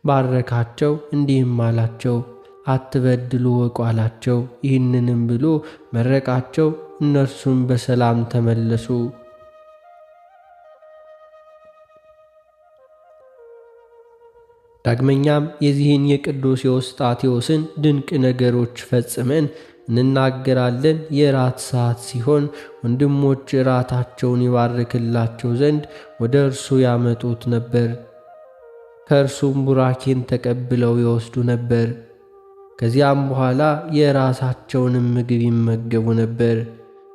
ባረካቸው፣ እንዲህም አላቸው፣ አትበድሉ ወቁ አላቸው። ይህንንም ብሎ መረቃቸው። እነርሱም በሰላም ተመለሱ። ዳግመኛም የዚህን የቅዱስ ኤዎስጣቴዎስን ድንቅ ነገሮች ፈጽመን እንናገራለን። የራት ሰዓት ሲሆን ወንድሞች ራታቸውን ይባርክላቸው ዘንድ ወደ እርሱ ያመጡት ነበር። ከእርሱም ቡራኬን ተቀብለው ይወስዱ ነበር። ከዚያም በኋላ የራሳቸውንም ምግብ ይመገቡ ነበር።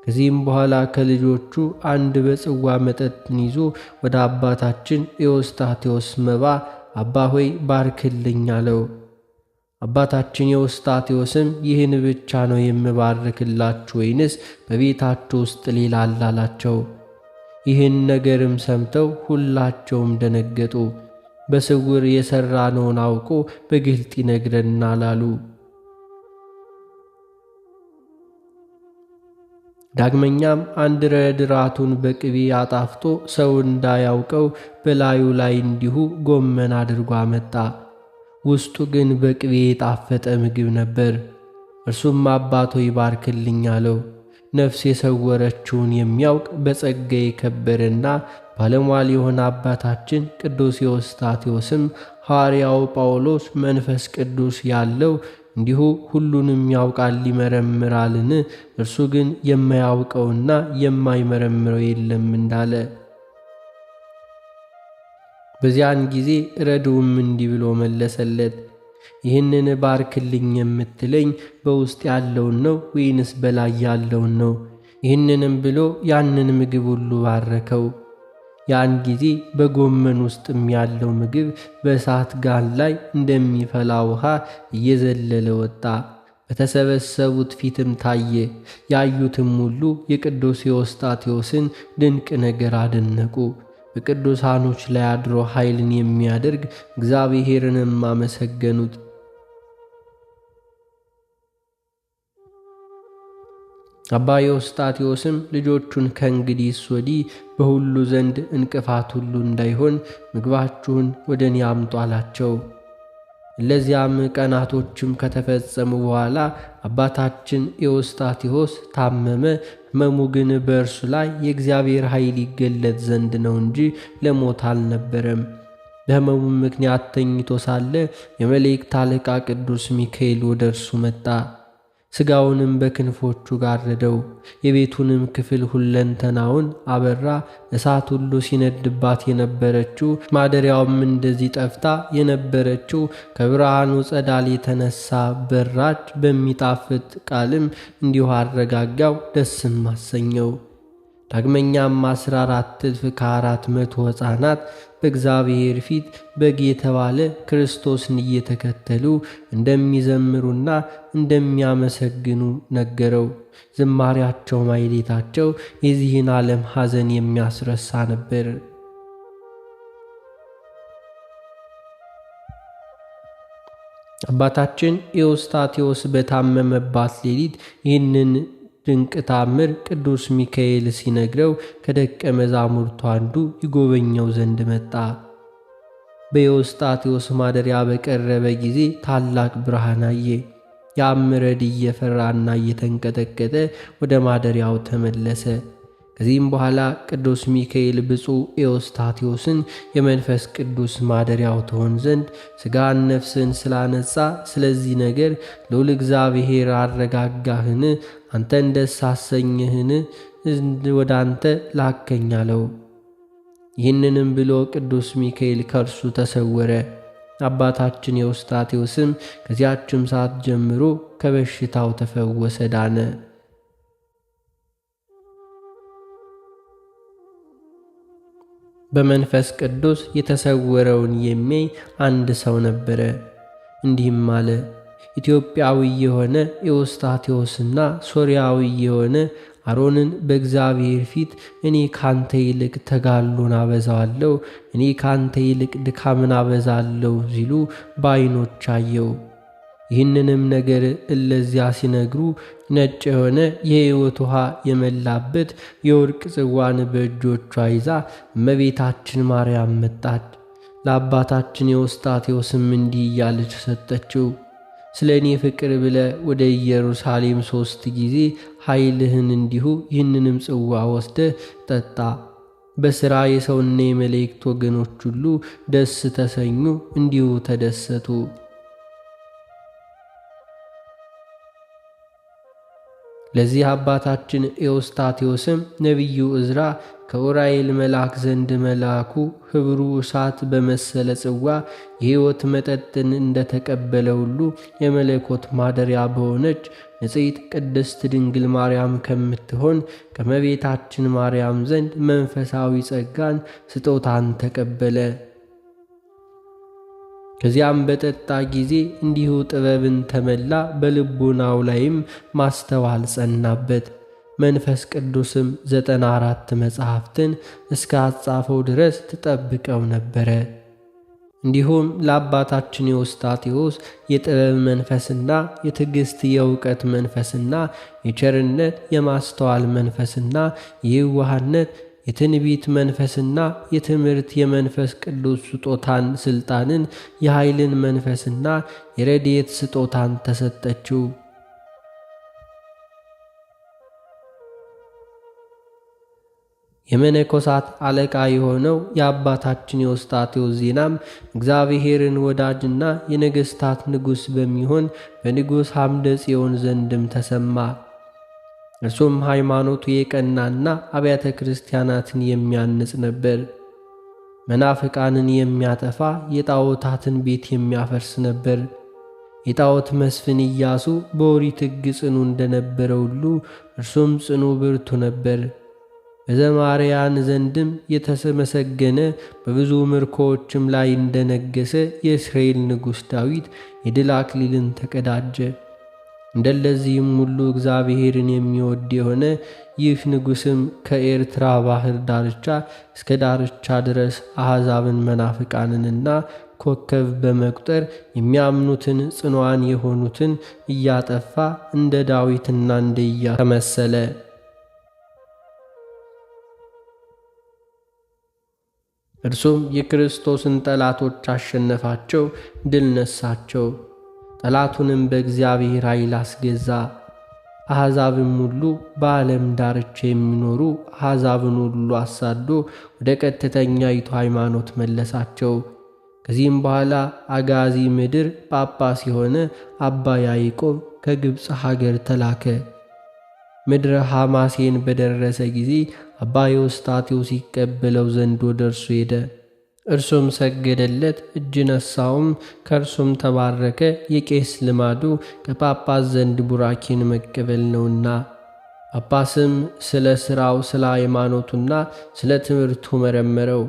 ከዚህም በኋላ ከልጆቹ አንድ በጽዋ መጠጥን ይዞ ወደ አባታችን ኤዎስጣቴዎስ መባ አባ ሆይ ባርክልኝ አለው። አባታችን ኤዎስጣቴዎስም ይህን ብቻ ነው የምባርክላችሁ ወይንስ በቤታችሁ ውስጥ ሌላ አለ አላቸው። ይህን ነገርም ሰምተው ሁላቸውም ደነገጡ። በስውር የሠራነውን አውቆ በግልጥ ይነግረናል አሉ። ዳግመኛም አንድ ረድ ራቱን በቅቤ አጣፍጦ ሰው እንዳያውቀው በላዩ ላይ እንዲሁ ጎመን አድርጎ አመጣ። ውስጡ ግን በቅቤ የጣፈጠ ምግብ ነበር። እርሱም አባቶ ይባርክልኝ አለው። ነፍስ የሰወረችውን የሚያውቅ በጸጋ የከበረና ባለሟል የሆነ አባታችን ቅዱስ ኤዎስጣቴዎስም ሐዋርያው ጳውሎስ መንፈስ ቅዱስ ያለው እንዲሁ ሁሉንም ያውቃል ይመረምራልን? እርሱ ግን የማያውቀውና የማይመረምረው የለም እንዳለ። በዚያን ጊዜ ረድኡም እንዲህ ብሎ መለሰለት፣ ይህንን ባርክልኝ የምትለኝ በውስጥ ያለውን ነው ወይንስ በላይ ያለውን ነው? ይህንንም ብሎ ያንን ምግብ ሁሉ ባረከው። ያን ጊዜ በጎመን ውስጥም ያለው ምግብ በእሳት ጋን ላይ እንደሚፈላ ውሃ እየዘለለ ወጣ። በተሰበሰቡት ፊትም ታየ። ያዩትም ሁሉ የቅዱስ ኤዎስጣቴዎስን ድንቅ ነገር አደነቁ። በቅዱሳኖች ላይ አድሮ ኃይልን የሚያደርግ እግዚአብሔርንም አመሰገኑት። አባ ኤዎስጣቴዎስም ልጆቹን ከእንግዲህ ወዲህ በሁሉ ዘንድ እንቅፋት ሁሉ እንዳይሆን ምግባችሁን ወደ እኔ አምጡ አላቸው። እለዚያም ቀናቶችም ከተፈጸሙ በኋላ አባታችን ኤዎስጣቴዎስ ታመመ። ሕመሙ ግን በእርሱ ላይ የእግዚአብሔር ኃይል ይገለጥ ዘንድ ነው እንጂ ለሞት አልነበረም። በሕመሙም ምክንያት ተኝቶ ሳለ የመላእክት አለቃ ቅዱስ ሚካኤል ወደ እርሱ መጣ። ሥጋውንም በክንፎቹ ጋረደው። የቤቱንም ክፍል ሁለንተናውን አበራ። እሳት ሁሉ ሲነድባት የነበረችው ማደሪያውም እንደዚህ ጠፍታ የነበረችው ከብርሃኑ ጸዳል የተነሳ በራች። በሚጣፍጥ ቃልም እንዲሁ አረጋጋው፣ ደስም አሰኘው። ዳግመኛም 14 እልፍ ከ400 ሕፃናት በእግዚአብሔር ፊት በግ የተባለ ክርስቶስን እየተከተሉ እንደሚዘምሩና እንደሚያመሰግኑ ነገረው። ዝማሪያቸው፣ ማኅሌታቸው የዚህን ዓለም ሐዘን የሚያስረሳ ነበር። አባታችን ኤዎስጣቴዎስ በታመመባት ሌሊት ይህንን ድንቅ ታምር ቅዱስ ሚካኤል ሲነግረው ከደቀ መዛሙርቱ አንዱ ይጎበኘው ዘንድ መጣ። በኤዎስጣቴዎስ ማደሪያ በቀረበ ጊዜ ታላቅ ብርሃን አየ። ያም ረድ እየፈራና እየተንቀጠቀጠ ወደ ማደሪያው ተመለሰ። ከዚህም በኋላ ቅዱስ ሚካኤል ብፁዕ ኤዎስጣቴዎስን የመንፈስ ቅዱስ ማደሪያው ትሆን ዘንድ ሥጋን ነፍስን ስላነጻ ስለዚህ ነገር ልዑል እግዚአብሔር አረጋጋህን? አንተን ደስ አሰኘህን? ወደ አንተ ላከኝ አለው። ይህንንም ብሎ ቅዱስ ሚካኤል ከእርሱ ተሰወረ። አባታችን ኤዎስጣቴዎስም ከዚያችም ሰዓት ጀምሮ ከበሽታው ተፈወሰ፣ ዳነ። በመንፈስ ቅዱስ የተሰወረውን የሚያይ አንድ ሰው ነበረ። እንዲህም አለ። ኢትዮጵያዊ የሆነ ኤዎስጣቴዎስና ሶርያዊ የሆነ አሮንን በእግዚአብሔር ፊት እኔ ካንተ ይልቅ ተጋድሎን አበዛዋለሁ፣ እኔ ካንተ ይልቅ ድካምን አበዛለሁ ሲሉ በዓይኖች አየው። ይህንንም ነገር እለዚያ ሲነግሩ ነጭ የሆነ የሕይወት ውሃ የመላበት የወርቅ ጽዋን በእጆቿ ይዛ እመቤታችን ማርያም መጣች። ለአባታችን ኤዎስጣቴዎስም እንዲህ እያለች ሰጠችው። ስለ እኔ ፍቅር ብለ ወደ ኢየሩሳሌም 3 ጊዜ ኃይልህን እንዲሁ ይህንንም ጽዋ ወስደ ጠጣ። በሥራ የሰውና የመላእክት ወገኖች ሁሉ ደስ ተሰኙ፣ እንዲሁ ተደሰቱ። ለዚህ አባታችን ኤዎስጣቴዎስም ነቢዩ ዕዝራ ከኡራኤል መልአክ ዘንድ መልአኩ ኅብሩ እሳት በመሰለ ጽዋ የሕይወት መጠጥን እንደተቀበለ ሁሉ የመለኮት ማደሪያ በሆነች ንጽሕት ቅድስት ድንግል ማርያም ከምትሆን ከእመቤታችን ማርያም ዘንድ መንፈሳዊ ጸጋን ስጦታን ተቀበለ። ከዚያም በጠጣ ጊዜ እንዲሁ ጥበብን ተመላ፣ በልቡናው ላይም ማስተዋል ጸናበት። መንፈስ ቅዱስም 94 መጻሕፍትን እስከ አጻፈው ድረስ ትጠብቀው ነበረ። እንዲሁም ለአባታችን ኤዎስጣቴዎስ የጥበብ መንፈስና የትዕግሥት የእውቀት መንፈስና የቸርነት የማስተዋል መንፈስና የየዋህነት የትንቢት መንፈስና የትምህርት የመንፈስ ቅዱስ ስጦታን ሥልጣንን የኃይልን መንፈስና የረድኤት ስጦታን ተሰጠችው። የመነኮሳት አለቃ የሆነው የአባታችን ኤዎስጣቴዎስ ዜናም እግዚአብሔርን ወዳጅና የነገሥታት ንጉሥ በሚሆን በንጉሥ አምደ ጽዮን ዘንድም ተሰማ። እርሱም ሃይማኖቱ የቀናና አብያተ ክርስቲያናትን የሚያንጽ ነበር። መናፍቃንን የሚያጠፋ የጣዖታትን ቤት የሚያፈርስ ነበር። የጣዖት መስፍን ኢያሱ በኦሪት ሕግ ጽኑ እንደነበረ ሁሉ እርሱም ጽኑ ብርቱ ነበር። በዘማርያን ዘንድም የተመሰገነ በብዙ ምርኮዎችም ላይ እንደነገሰ የእስራኤል ንጉሥ ዳዊት የድል አክሊልን ተቀዳጀ። እንደለዚህም ሁሉ እግዚአብሔርን የሚወድ የሆነ ይህ ንጉሥም ከኤርትራ ባሕር ዳርቻ እስከ ዳርቻ ድረስ አሕዛብን መናፍቃንንና ኮከብ በመቁጠር የሚያምኑትን ጽኑዓን የሆኑትን እያጠፋ እንደ ዳዊትና እንደ ኢያሱ ተመሰለ። እርሱም የክርስቶስን ጠላቶች አሸነፋቸው፣ ድል ነሳቸው። ጠላቱንም በእግዚአብሔር ኃይል አስገዛ። አሕዛብም ሁሉ በዓለም ዳርቻ የሚኖሩ አሕዛብን ሁሉ አሳዶ ወደ ቀጥተኛይቱ ሃይማኖት መለሳቸው። ከዚህም በኋላ አጋዚ ምድር ጳጳስ የሆነ አባ ያዕቆብ ከግብፅ ሀገር ተላከ። ምድረ ሐማሴን በደረሰ ጊዜ አባ ኤዎስጣቴዎስ ይቀበለው ዘንድ ወደ እርሱ ሄደ። እርሱም ሰገደለት፣ እጅ ነሳውም፣ ከእርሱም ተባረከ። የቄስ ልማዱ ከጳጳስ ዘንድ ቡራኬን መቀበል ነውና። ጳጳስም ስለ ሥራው፣ ስለ ሃይማኖቱና ስለ ትምህርቱ መረመረው።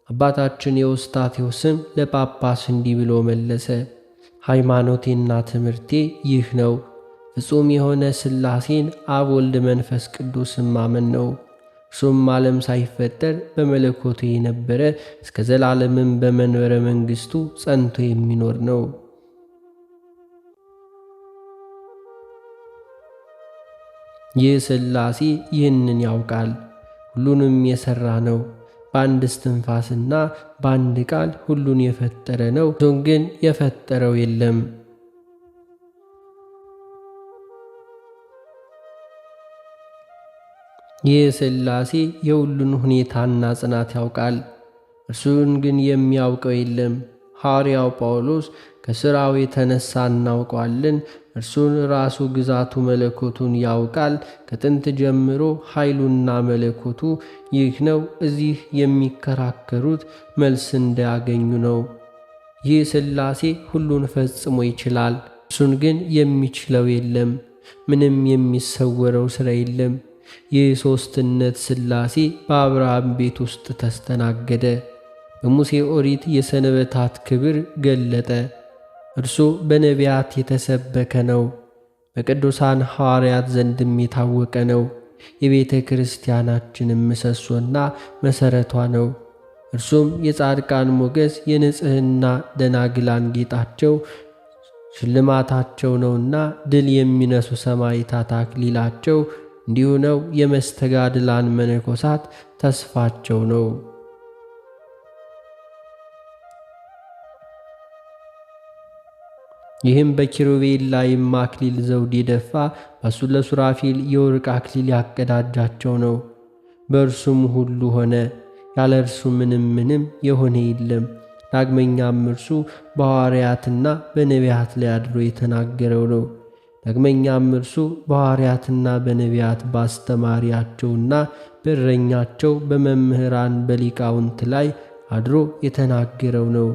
አባታችን ኤዎስጣቴዎስም ለጳጳስ እንዲህ ብሎ መለሰ። ሃይማኖቴና ትምህርቴ ይህ ነው፣ ፍጹም የሆነ ሥላሴን አብ፣ ወልድ፣ መንፈስ ቅዱስን ማመን ነው። እርሱም ዓለም ሳይፈጠር በመለኮቱ የነበረ እስከ ዘላለምም በመንበረ መንግሥቱ ጸንቶ የሚኖር ነው። ይህ ሥላሴ ይህንን ያውቃል፣ ሁሉንም የሠራ ነው። በአንድ እስትንፋስና በአንድ ቃል ሁሉን የፈጠረ ነው። እርሱን ግን የፈጠረው የለም። ይህ ሥላሴ የሁሉን ሁኔታና ጽናት ያውቃል፣ እርሱን ግን የሚያውቀው የለም። ሐዋርያው ጳውሎስ ከሥራው የተነሣ እናውቀዋለን፣ እርሱን ራሱ ግዛቱ መለኮቱን ያውቃል፣ ከጥንት ጀምሮ ኃይሉና መለኮቱ ይህ ነው። እዚህ የሚከራከሩት መልስ እንዳያገኙ ነው። ይህ ሥላሴ ሁሉን ፈጽሞ ይችላል፣ እርሱን ግን የሚችለው የለም። ምንም የሚሰወረው ሥራ የለም። ይህ ሦስትነት ሥላሴ በአብርሃም ቤት ውስጥ ተስተናገደ። በሙሴ ኦሪት የሰንበታት ክብር ገለጠ። እርሱ በነቢያት የተሰበከ ነው፣ በቅዱሳን ሐዋርያት ዘንድም የታወቀ ነው። የቤተ ክርስቲያናችንም ምሰሶና መሠረቷ ነው። እርሱም የጻድቃን ሞገስ፣ የንጽሕና ደናግላን ጌጣቸው ሽልማታቸው ነውና ድል የሚነሱ ሰማዕታት አክሊላቸው እንዲሁ ነው። የመስተጋድላን መነኮሳት ተስፋቸው ነው። ይህም በኪሩቤል ላይም አክሊል ዘውድ የደፋ በሱ ለሱራፊል የወርቅ አክሊል ያቀዳጃቸው ነው። በእርሱም ሁሉ ሆነ፣ ያለ እርሱ ምንም የሆነ የለም። ዳግመኛም እርሱ በሐዋርያትና በነቢያት ላይ አድሮ የተናገረው ነው። ዳግመኛም እርሱ በሐዋርያትና በነቢያት በአስተማሪያቸውና በእረኛቸው በመምህራን በሊቃውንት ላይ አድሮ የተናገረው ነው።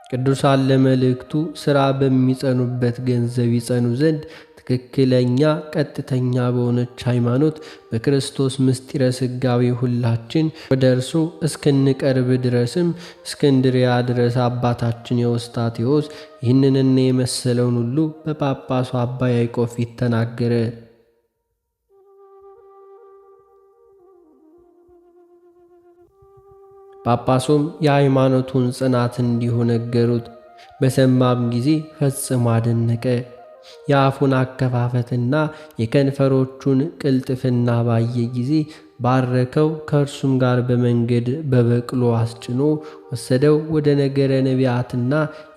ቅዱሳን ለመልእክቱ ሥራ በሚጸኑበት ገንዘብ ይጸኑ ዘንድ ትክክለኛ ቀጥተኛ በሆነች ሃይማኖት በክርስቶስ ምስጢረ ሥጋዌ ሁላችን ወደ እርሱ እስክንቀርብ ድረስም እስክንድርያ ድረስ አባታችን ኤዎስጣቴዎስ ይህንንና የመሰለውን ሁሉ በጳጳሱ አባ ያዕቆብ ፊት ተናገረ። ጳጳሱም የሃይማኖቱን ጽናት እንዲሁ ነገሩት። በሰማም ጊዜ ፈጽሞ አደነቀ። የአፉን አከፋፈትና የከንፈሮቹን ቅልጥፍና ባየ ጊዜ ባረከው። ከእርሱም ጋር በመንገድ በበቅሎ አስጭኖ ወሰደው። ወደ ነገረ ነቢያትና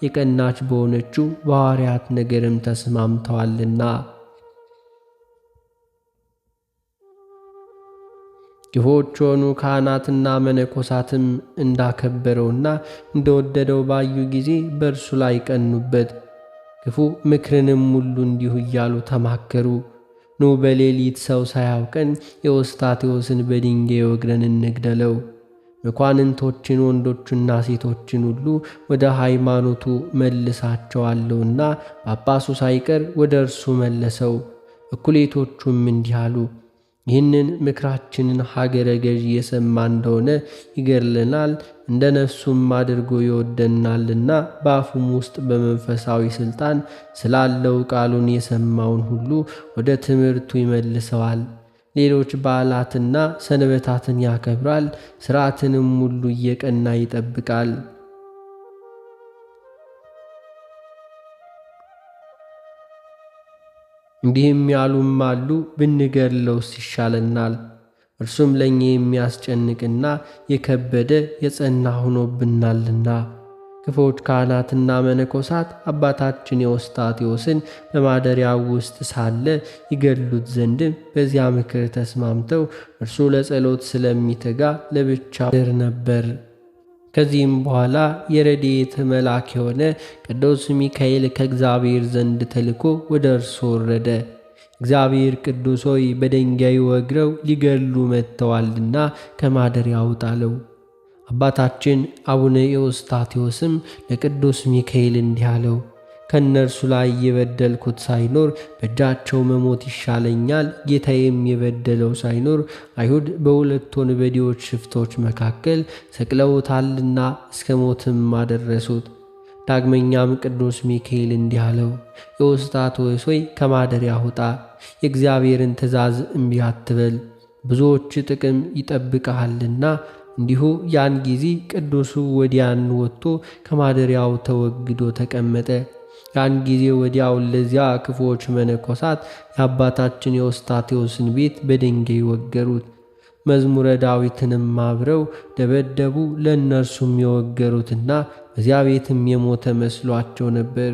የቀናች በሆነችው በሐዋርያት ነገርም ተስማምተዋልና ድሆች ሆኑ ካህናትና መነኮሳትም እንዳከበረውና እንደወደደው ባዩ ጊዜ በእርሱ ላይ ቀኑበት። ክፉ ምክርንም ሁሉ እንዲሁ እያሉ ተማከሩ። ኑ በሌሊት ሰው ሳያውቀን ኤዎስጣቴዎስን በድንጋይ ወግረን እንግደለው። መኳንንቶችን ወንዶችና ሴቶችን ሁሉ ወደ ሃይማኖቱ መልሳቸዋለሁና ጳጳሱ ሳይቀር ወደ እርሱ መለሰው። እኩሌቶቹም እንዲህ አሉ፣ ይህንን ምክራችንን ሀገረ ገዥ የሰማ እንደሆነ ይገድለናል፣ እንደ ነፍሱም አድርጎ ይወደናልና በአፉም ውስጥ በመንፈሳዊ ሥልጣን ስላለው ቃሉን የሰማውን ሁሉ ወደ ትምህርቱ ይመልሰዋል። ሌሎች በዓላትና ሰንበታትን ያከብራል፣ ሥርዓትንም ሁሉ እየቀና ይጠብቃል። እንዲህም ያሉም አሉ፣ ብንገድለውስ ይሻለናል፣ እርሱም ለእኛ የሚያስጨንቅና የከበደ የጸና ሆኖብናልና። ክፉዎች ካህናትና መነኮሳት አባታችን ኤዎስጣቴዎስን በማደሪያው ውስጥ ሳለ ይገድሉት ዘንድም በዚያ ምክር ተስማምተው እርሱ ለጸሎት ስለሚተጋ ለብቻው ያድር ነበር። ከዚህም በኋላ የረድኤት መልአክ የሆነ ቅዱስ ሚካኤል ከእግዚአብሔር ዘንድ ተልኮ ወደ እርሱ ወረደ። እግዚአብሔር ቅዱስ ሆይ በድንጋይ ወግረው ሊገድሉ መጥተዋልና ከማደሪያው ጣለው። አባታችን አቡነ ኤዎስጣቴዎስም ለቅዱስ ሚካኤል እንዲህ አለው፣ ከእነርሱ ላይ የበደልኩት ሳይኖር በእጃቸው መሞት ይሻለኛል። ጌታዬም የበደለው ሳይኖር አይሁድ በሁለት ወንበዴዎች ሽፍቶች መካከል ሰቅለውታልና እስከ ሞትም አደረሱት። ዳግመኛም ቅዱስ ሚካኤል እንዲህ አለው፣ ኤዎስጣቴዎስ ሆይ ከማደሪያ ውጣ፣ የእግዚአብሔርን ትእዛዝ እምቢ አትበል፣ ብዙዎች ጥቅም ይጠብቀሃልና። እንዲሁ ያን ጊዜ ቅዱሱ ወዲያን ወጥቶ ከማደሪያው ተወግዶ ተቀመጠ። ያን ጊዜ ወዲያው ለዚያ ክፉዎች መነኮሳት የአባታችን የኤዎስጣቴዎስን ቤት በድንጋይ ወገሩት። መዝሙረ ዳዊትንም አብረው ደበደቡ። ለእነርሱም የወገሩትና በዚያ ቤትም የሞተ መስሏቸው ነበር።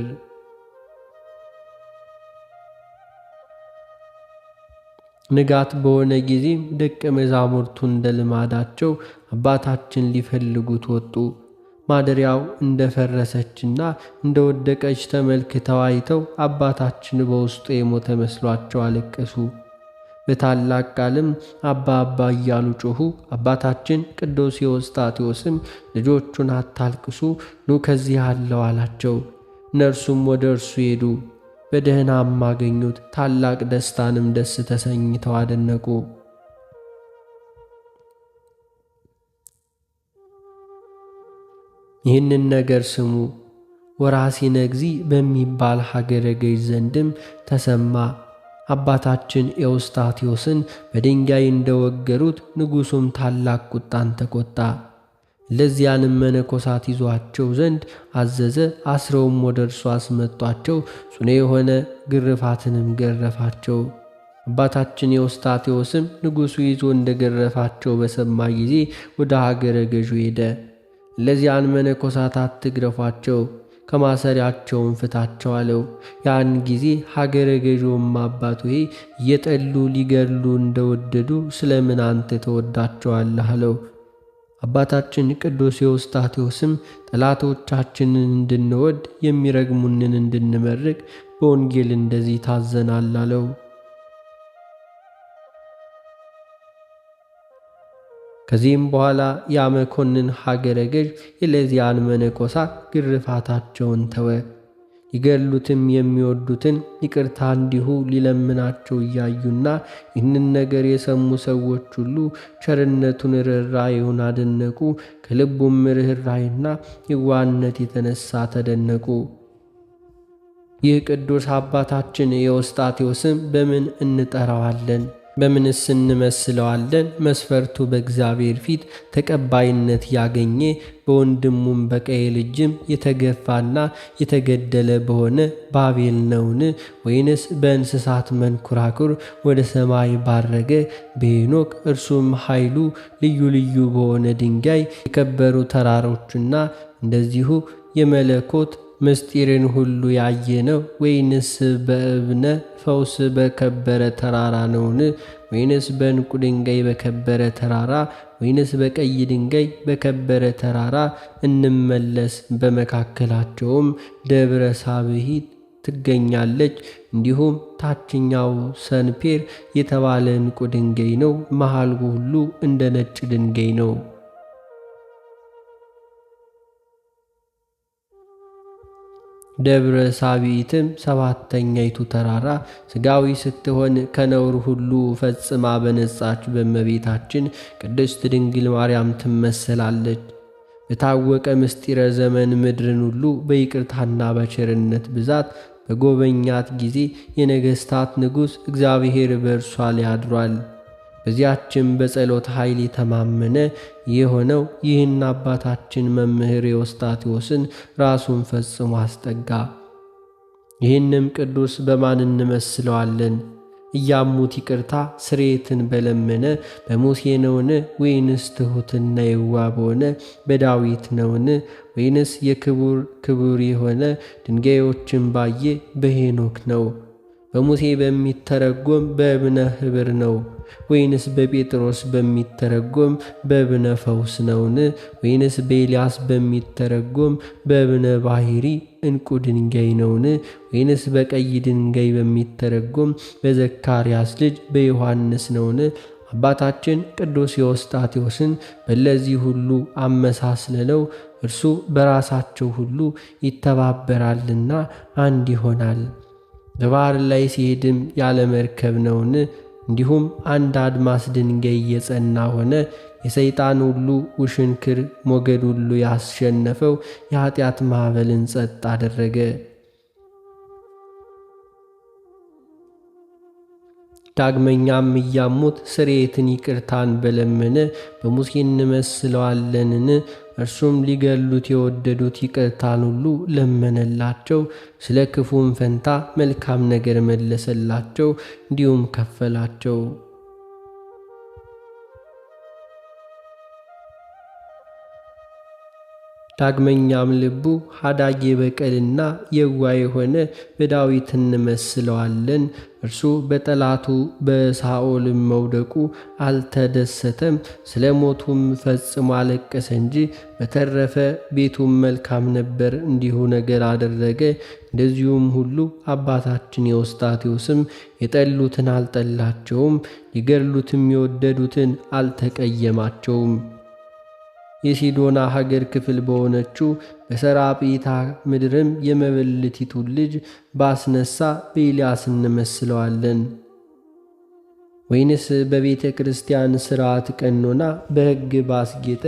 ንጋት በሆነ ጊዜም ደቀ መዛሙርቱ እንደ ልማዳቸው አባታችን ሊፈልጉት ወጡ። ማደሪያው እንደ ፈረሰችና እንደ ወደቀች ተመልክተው አይተው አባታችን በውስጡ የሞተ መስሏቸው አለቀሱ። በታላቅ ቃልም አባ አባ እያሉ ጮኹ። አባታችን ቅዱስ ኤዎስጣቴዎስም ልጆቹን አታልቅሱ፣ ኑ ከዚህ አለው አላቸው። እነርሱም ወደ እርሱ ሄዱ። በደህናም አገኙት። ታላቅ ደስታንም ደስ ተሰኝተው አደነቁ። ይህንን ነገር ስሙ። ወራሲነግዚ በሚባል ሀገረ ገዥ ዘንድም ተሰማ። አባታችን ኤዎስጣቴዎስን በድንጋይ እንደወገሩት ንጉሡም ታላቅ ቁጣን ተቆጣ። ለዚያንም መነኮሳት ይዟቸው ዘንድ አዘዘ። አስረውም ወደ እርሱ አስመጧቸው። ጽኑ የሆነ ግርፋትንም ገረፋቸው። አባታችን ኤዎስጣቴዎስም ንጉሡ ይዞ እንደ ገረፋቸው በሰማ ጊዜ ወደ ሀገረ ገዡ ሄደ። ለዚያን መነኮሳት አትግረፏቸው፣ ከማሰሪያቸውም ፍታቸው አለው። ያን ጊዜ ሀገረ ገዡም አባት ሆይ እየጠሉ ሊገድሉ እንደወደዱ ስለምን አንተ ተወዳቸዋለህ አለው። አባታችን ቅዱስ ኤዎስጣቴዎስም ጠላቶቻችንን እንድንወድ የሚረግሙንን እንድንመርቅ በወንጌል እንደዚህ ታዘናል አለው። ከዚህም በኋላ ያ መኮንን ሀገረ ገዥ የለዚያን መነኮሳት ግርፋታቸውን ተወ። ሊገድሉትም የሚወዱትን ይቅርታ እንዲሁ ሊለምናቸው እያዩና ይህንን ነገር የሰሙ ሰዎች ሁሉ ቸርነቱን ርኅራኄውን አደነቁ። ከልቡም ርኅራኄና የዋህነት የተነሳ ተደነቁ። ይህ ቅዱስ አባታችን ኤዎስጣቴዎስም በምን እንጠራዋለን? በምንስ እንመስለዋለን? መስፈርቱ በእግዚአብሔር ፊት ተቀባይነት ያገኘ በወንድሙም በቃየል እጅም የተገፋና የተገደለ በሆነ በአቤል ነውን? ወይንስ በእንስሳት መንኮራኩር ወደ ሰማይ ባረገ በሄኖክ? እርሱም ኃይሉ ልዩ ልዩ በሆነ ድንጋይ የከበሩ ተራሮችና እንደዚሁ የመለኮት ምስጢርን ሁሉ ያየ ነው? ወይንስ በእብነ ፈውስ በከበረ ተራራ ነውን? ወይንስ በዕንቁ ድንጋይ በከበረ ተራራ? ወይንስ በቀይ ድንጋይ በከበረ ተራራ እንመለስ። በመካከላቸውም ደብረ ሳብሂት ትገኛለች። እንዲሁም ታችኛው ሰንፔር የተባለ ዕንቁ ድንጋይ ነው። መሃሉ ሁሉ እንደ ነጭ ድንጋይ ነው። ደብረ ሳቢትም ሰባተኛይቱ ተራራ ሥጋዊ ስትሆን ከነውር ሁሉ ፈጽማ በነጻች በእመቤታችን ቅድስት ድንግል ማርያም ትመሰላለች። በታወቀ ምስጢረ ዘመን ምድርን ሁሉ በይቅርታና በቸርነት ብዛት በጎበኛት ጊዜ የነገሥታት ንጉሥ እግዚአብሔር በእርሷ ላይ አድሯል። በዚያችም በጸሎት ኃይል የተማመነ የሆነው ይህን አባታችን መምህር ኤዎስጣቴዎስን ራሱን ፈጽሞ አስጠጋ። ይህንም ቅዱስ በማን እንመስለዋለን? እያሙት ይቅርታ ስርየትን በለመነ በሙሴ ነውን? ወይንስ ትሑትና የዋህ በሆነ በዳዊት ነውን? ወይንስ የክቡር ክቡር የሆነ ድንጋዮችን ባየ በሄኖክ ነው? በሙሴ በሚተረጎም በእብነ ኅብር ነው? ወይንስ በጴጥሮስ በሚተረጎም በእብነ ፈውስ ነውን? ወይንስ በኤልያስ በሚተረጎም በእብነ ባሕሪ ዕንቁ ድንጋይ ነውን? ወይንስ በቀይ ድንጋይ በሚተረጎም በዘካርያስ ልጅ በዮሐንስ ነውን? አባታችን ቅዱስ ኤዎስጣቴዎስን በለዚህ ሁሉ አመሳስለነው እርሱ በራሳቸው ሁሉ ይተባበራልና አንድ ይሆናል። በባሕር ላይ ሲሄድም ያለ መርከብ ነውን? እንዲሁም አንድ አድማስ ድንጋይ የጸና ሆነ። የሰይጣን ሁሉ ውሽንክር ሞገድ ሁሉ ያስሸነፈው የኀጢአት ማዕበልን ጸጥ አደረገ። ዳግመኛም እያሙት ስርየትን ይቅርታን በለመነ በሙሴ እንመስለዋለንን? እርሱም ሊገሉት የወደዱት ይቅርታን ሁሉ ለመነላቸው። ስለ ክፉም ፈንታ መልካም ነገር መለሰላቸው፣ እንዲሁም ከፈላቸው። ዳግመኛም ልቡ ኀዳጌ በቀልና የዋህ የሆነ በዳዊት እንመስለዋለን። እርሱ በጠላቱ በሳኦልም መውደቁ አልተደሰተም፣ ስለ ሞቱም ፈጽሞ አለቀሰ እንጂ። በተረፈ ቤቱም መልካም ነበር፣ እንዲሁ ነገር አደረገ። እንደዚሁም ሁሉ አባታችን ኤዎስጣቴዎስም የጠሉትን አልጠላቸውም፣ ሊገድሉትም የወደዱትን አልተቀየማቸውም። የሲዶና ሀገር ክፍል በሆነችው በሰራጲታ ምድርም የመበለቲቱን ልጅ ባስነሳ በኤልያስ እንመስለዋለን። ወይንስ በቤተ ክርስቲያን ሥርዓት ቀኖና በሕግ ባስጌጠ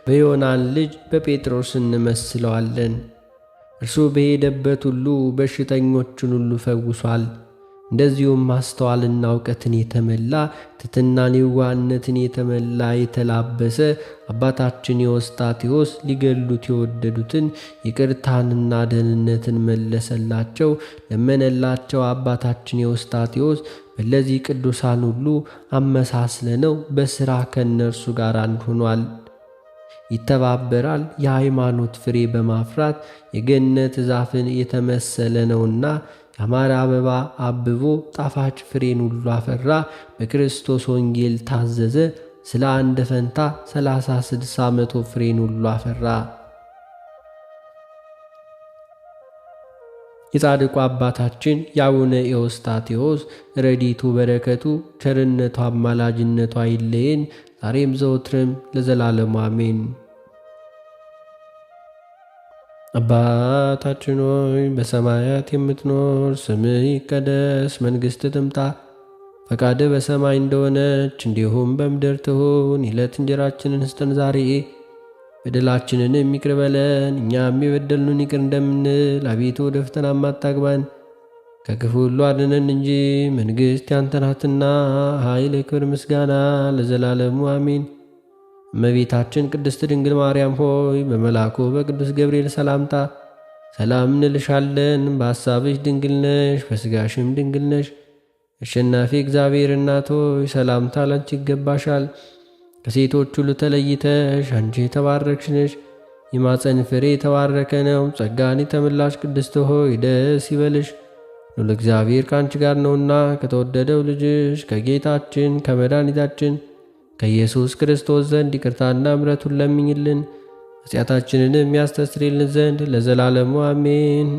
በዮናን ልጅ በጴጥሮስ እንመስለዋለን። እርሱ በሄደበት ሁሉ በሽተኞችን ሁሉ ፈውሷል። እንደዚሁም ማስተዋልና እውቀትን የተመላ ትሕትናን የዋህነትን የተመላ የተላበሰ አባታችን ኤዎስጣቴዎስ ሊገሉት የወደዱትን ይቅርታንና ደህንነትን መለሰላቸው፣ ለመነላቸው። አባታችን ኤዎስጣቴዎስ በእነዚህ ቅዱሳን ሁሉ አመሳስለነው በሥራ ከእነርሱ ጋር አንድ ሆኗል። ይተባበራል። የሃይማኖት ፍሬ በማፍራት የገነት ዛፍን የተመሰለ ነውና ያማረ አበባ አብቦ ጣፋጭ ፍሬን ሁሉ አፈራ። በክርስቶስ ወንጌል ታዘዘ። ስለ አንድ ፈንታ 30፣ 60፣ 100 ፍሬን ሁሉ አፈራ። የጻድቁ አባታችን የአቡነ ኤዎስጣቴዎስ ረድኤቱ በረከቱ ቸርነቱ አማላጅነቱ አይለየን ዛሬም ዘወትርም ለዘላለሙ አሜን። አባታችን ሆይ በሰማያት የምትኖር፣ ስምህ ይቀደስ፣ መንግሥትህ ትምጣ፣ ፈቃድህ በሰማይ እንደሆነች እንዲሁም በምድር ትሁን። የዕለት እንጀራችንን ስጠን ዛሬ፣ በደላችንንም ይቅር በለን እኛም የበደሉንን ይቅር እንደምንል፣ አቤቱ ወደ ፈተናም አታግባን ከክፉ ሁሉ አድነን እንጂ መንግሥት ያንተ ናትና፣ ኃይል፣ ክብር፣ ምስጋና ለዘላለሙ አሜን። እመቤታችን ቅድስት ድንግል ማርያም ሆይ በመልአኩ በቅዱስ ገብርኤል ሰላምታ ሰላም እንልሻለን። በሐሳብሽ ድንግል ነሽ፣ በሥጋሽም ድንግል ነሽ። አሸናፊ እግዚአብሔር እናት ሆይ ሰላምታ ላንቺ ይገባሻል። ከሴቶች ሁሉ ተለይተሽ አንቺ የተባረክሽ ነሽ፣ የማፀን ፍሬ የተባረከ ነው። ጸጋን የተመላሽ ቅድስት ሆይ ደስ ይበልሽ፣ ሉል እግዚአብሔር ከአንቺ ጋር ነውና ከተወደደው ልጅሽ ከጌታችን ከመድኃኒታችን ከኢየሱስ ክርስቶስ ዘንድ ይቅርታና ምሕረቱን ለምኝልን ኃጢአታችንንም ያስተሰርይልን ዘንድ ለዘላለሙ አሜን።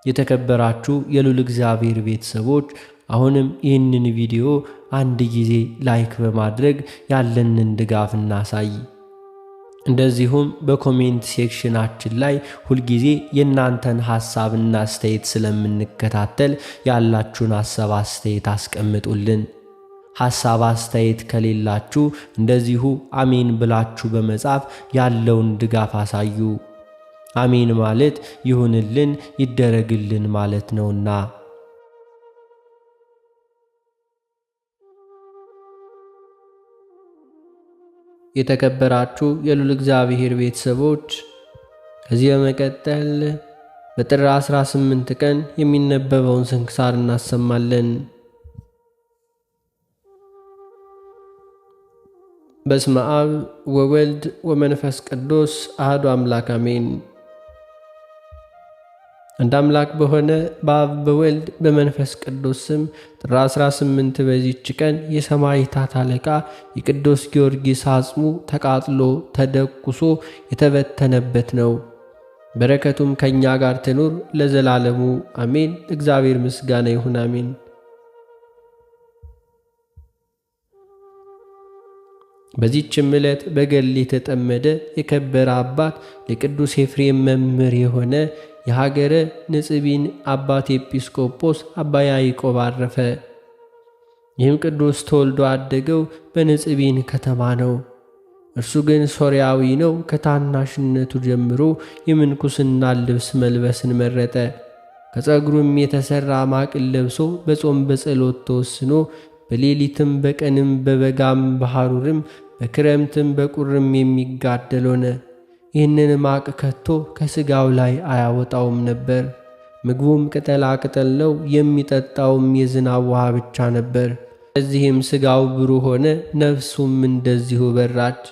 የተከበራችሁ የሉል እግዚአብሔር ቤተሰቦች አሁንም ይህንን ቪዲዮ አንድ ጊዜ ላይክ በማድረግ ያለንን ድጋፍ እናሳይ። እንደዚሁም በኮሜንት ሴክሽናችን ላይ ሁልጊዜ የእናንተን ሐሳብና አስተያየት ስለምንከታተል ያላችሁን ሐሳብ አስተያየት አስቀምጡልን። ሐሳብ አስተያየት ከሌላችሁ እንደዚሁ አሜን ብላችሁ በመጻፍ ያለውን ድጋፍ አሳዩ። አሜን ማለት ይሁንልን ይደረግልን ማለት ነውና። የተከበራችሁ የልዑል እግዚአብሔር ቤተሰቦች ከዚህ በመቀጠል በጥር 18 ቀን የሚነበበውን ስንክሳር እናሰማለን። በስመ አብ ወወልድ ወመንፈስ ቅዱስ አሐዱ አምላክ አሜን። አንድ አምላክ በሆነ በአብ በወልድ በመንፈስ ቅዱስ ስም ጥር 18 በዚህች ቀን የሰማዕታት አለቃ የቅዱስ ጊዮርጊስ አጽሙ ተቃጥሎ ተደቁሶ የተበተነበት ነው። በረከቱም ከእኛ ጋር ትኑር ለዘላለሙ አሜን። እግዚአብሔር ምስጋና ይሁን አሜን። በዚህችም ዕለት በገድል የተጠመደ የከበረ አባት ለቅዱስ ኤፍሬም መምህር የሆነ የሀገረ ንጽቢን አባት ኤጲስቆጶስ አባ ያዕቆብ አረፈ። ይህም ቅዱስ ተወልዶ አደገው በንጽቢን ከተማ ነው። እርሱ ግን ሶርያዊ ነው። ከታናሽነቱ ጀምሮ የምንኩስና ልብስ መልበስን መረጠ። ከጸጉሩም የተሠራ ማቅን ለብሶ በጾም በጸሎት ተወስኖ በሌሊትም በቀንም በበጋም በሐሩርም በክረምትም በቁርም የሚጋደል ሆነ። ይህንን ማቅ ከቶ ከሥጋው ላይ አያወጣውም ነበር። ምግቡም ቅጠላ ቅጠል ነው፣ የሚጠጣውም የዝናብ ውሃ ብቻ ነበር። ስለዚህም ሥጋው ብሩህ ሆነ፣ ነፍሱም እንደዚሁ በራች።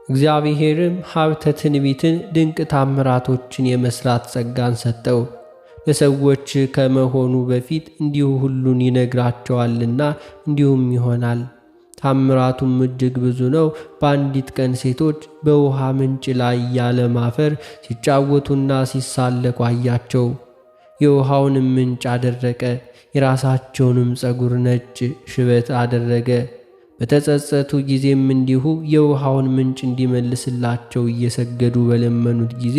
እግዚአብሔርም ሀብተ ትንቢትን ድንቅ ታምራቶችን የመስራት ጸጋን ሰጠው። ለሰዎች ከመሆኑ በፊት እንዲሁ ሁሉን ይነግራቸዋልና እንዲሁም ይሆናል። ታምራቱም እጅግ ብዙ ነው። በአንዲት ቀን ሴቶች በውሃ ምንጭ ላይ ያለ ማፈር ሲጫወቱና ሲሳለቁ አያቸው። የውሃውንም ምንጭ አደረቀ፣ የራሳቸውንም ጸጉር ነጭ ሽበት አደረገ። በተጸጸቱ ጊዜም እንዲሁ የውሃውን ምንጭ እንዲመልስላቸው እየሰገዱ በለመኑት ጊዜ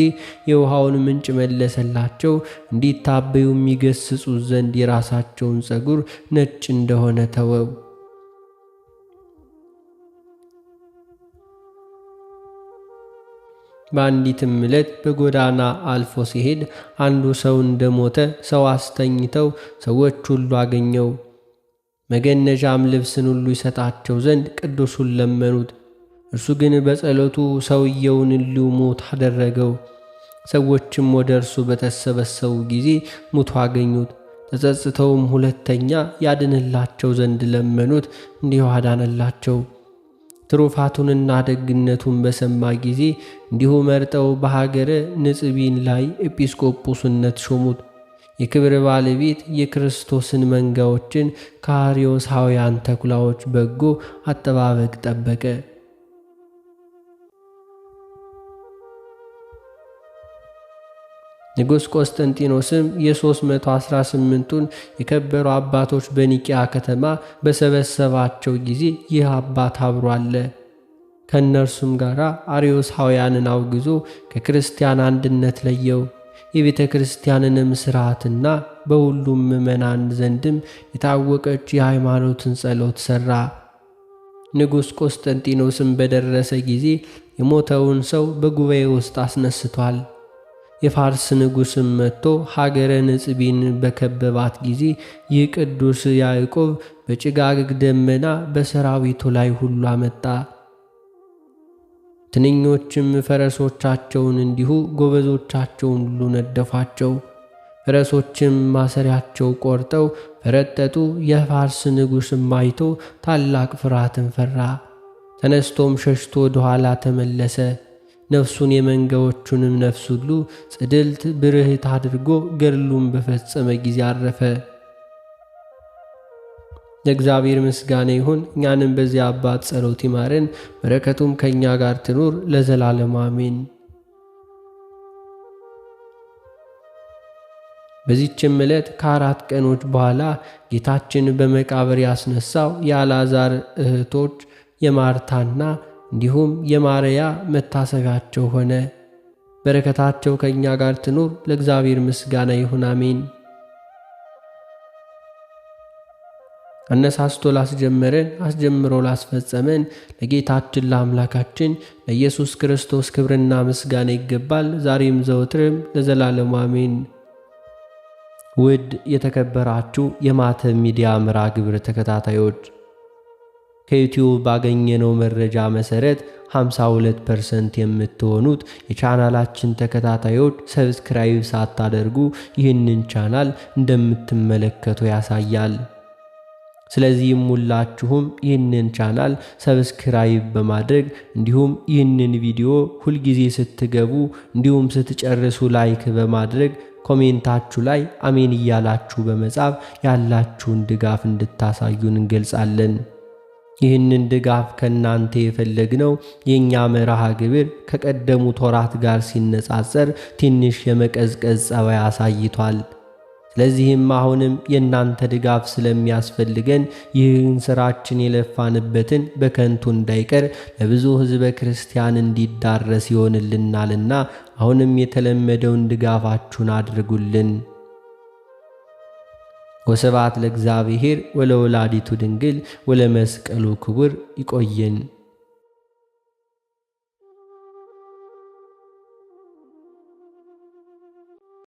የውሃውን ምንጭ መለሰላቸው። እንዲታበዩ የሚገስጹት ዘንድ የራሳቸውን ጸጉር ነጭ እንደሆነ ተወው። በአንዲትም ዕለት በጎዳና አልፎ ሲሄድ አንዱ ሰው እንደሞተ ሰው አስተኝተው ሰዎች ሁሉ አገኘው። መገነዣም ልብስን ሁሉ ይሰጣቸው ዘንድ ቅዱሱን ለመኑት። እርሱ ግን በጸሎቱ ሰውየውን ሊሞት አደረገው። ሰዎችም ወደ እርሱ በተሰበሰቡ ጊዜ ሙቶ አገኙት። ተጸጽተውም ሁለተኛ ያድንላቸው ዘንድ ለመኑት፣ እንዲሁ አዳነላቸው። ትሩፋቱንና ደግነቱን በሰማ ጊዜ እንዲሁ መርጠው በሀገረ ንጽቢን ላይ ኤጲስቆጶስነት ሾሙት። የክብር ባለቤት የክርስቶስን መንጋዎችን ከአርዮሳውያን ተኩላዎች በጎ አጠባበቅ ጠበቀ። ንጉሥ ቆስጠንጢኖስም የ318ቱን የከበሩ አባቶች በኒቅያ ከተማ በሰበሰባቸው ጊዜ ይህ አባት አብሮ አለ። ከእነርሱም ጋር አርዮሳውያንን አውግዞ ከክርስቲያን አንድነት ለየው። የቤተ ክርስቲያንንም ሥርዓትና በሁሉም ምዕመናን ዘንድም የታወቀች የሃይማኖትን ጸሎት ሠራ። ንጉሥ ቆስጠንጢኖስም በደረሰ ጊዜ የሞተውን ሰው በጉባኤ ውስጥ አስነስቷል። የፋርስ ንጉሥም መጥቶ ሀገረ ንጽቢን በከበባት ጊዜ ይህ ቅዱስ ያዕቆብ በጭጋግ ደመና በሰራዊቱ ላይ ሁሉ አመጣ። ትንኞችም ፈረሶቻቸውን እንዲሁ ጎበዞቻቸውን ሁሉ ነደፏቸው። ፈረሶችም ማሰሪያቸው ቆርጠው ፈረጠጡ። የፋርስ ንጉሥም አይቶ ታላቅ ፍርሃትን ፈራ። ተነስቶም ሸሽቶ ወደ ኋላ ተመለሰ። ነፍሱን የመንጋዎቹንም ነፍስ ሁሉ ጽድልት ብርህት አድርጎ ገድሉን በፈጸመ ጊዜ አረፈ። ለእግዚአብሔር ምስጋና ይሁን። እኛንም በዚህ አባት ጸሎት ይማረን፣ በረከቱም ከእኛ ጋር ትኑር ለዘላለሙ አሜን። በዚህችም ዕለት ከ4 ቀኖች በኋላ ጌታችን በመቃብር ያስነሳው የአልዓዛር እህቶች የማርታና እንዲሁም የማርያ መታሰቢያቸው ሆነ። በረከታቸው ከእኛ ጋር ትኑር። ለእግዚአብሔር ምስጋና ይሁን፣ አሜን። አነሳስቶ ላስጀመረን አስጀምሮ ላስፈጸመን ለጌታችን ለአምላካችን ለኢየሱስ ክርስቶስ ክብርና ምስጋና ይገባል፣ ዛሬም ዘወትርም ለዘላለሙ አሜን። ውድ የተከበራችሁ የማተብ ሚዲያ መርሃ ግብር ተከታታዮች ከዩቲዩብ ባገኘነው መረጃ መሰረት 52% የምትሆኑት የቻናላችን ተከታታዮች ሰብስክራይብ ሳታደርጉ ይህንን ቻናል እንደምትመለከቱ ያሳያል። ስለዚህም ሁላችሁም ይህንን ቻናል ሰብስክራይብ በማድረግ እንዲሁም ይህንን ቪዲዮ ሁልጊዜ ስትገቡ እንዲሁም ስትጨርሱ ላይክ በማድረግ ኮሜንታችሁ ላይ አሜን እያላችሁ በመጻፍ ያላችሁን ድጋፍ እንድታሳዩን እንገልጻለን። ይህንን ድጋፍ ከናንተ የፈለግነው የኛ መርሃ ግብር ከቀደሙት ወራት ጋር ሲነጻጸር ትንሽ የመቀዝቀዝ ጸባይ አሳይቷል። ስለዚህም አሁንም የናንተ ድጋፍ ስለሚያስፈልገን ይህን ስራችን የለፋንበትን በከንቱ እንዳይቀር ለብዙ ሕዝበ ክርስቲያን እንዲዳረስ ይሆንልናልና አሁንም የተለመደውን ድጋፋችሁን አድርጉልን። ወስብሐት ለእግዚአብሔር ወለወላዲቱ ድንግል ወለመስቀሉ ክቡር። ይቆየን።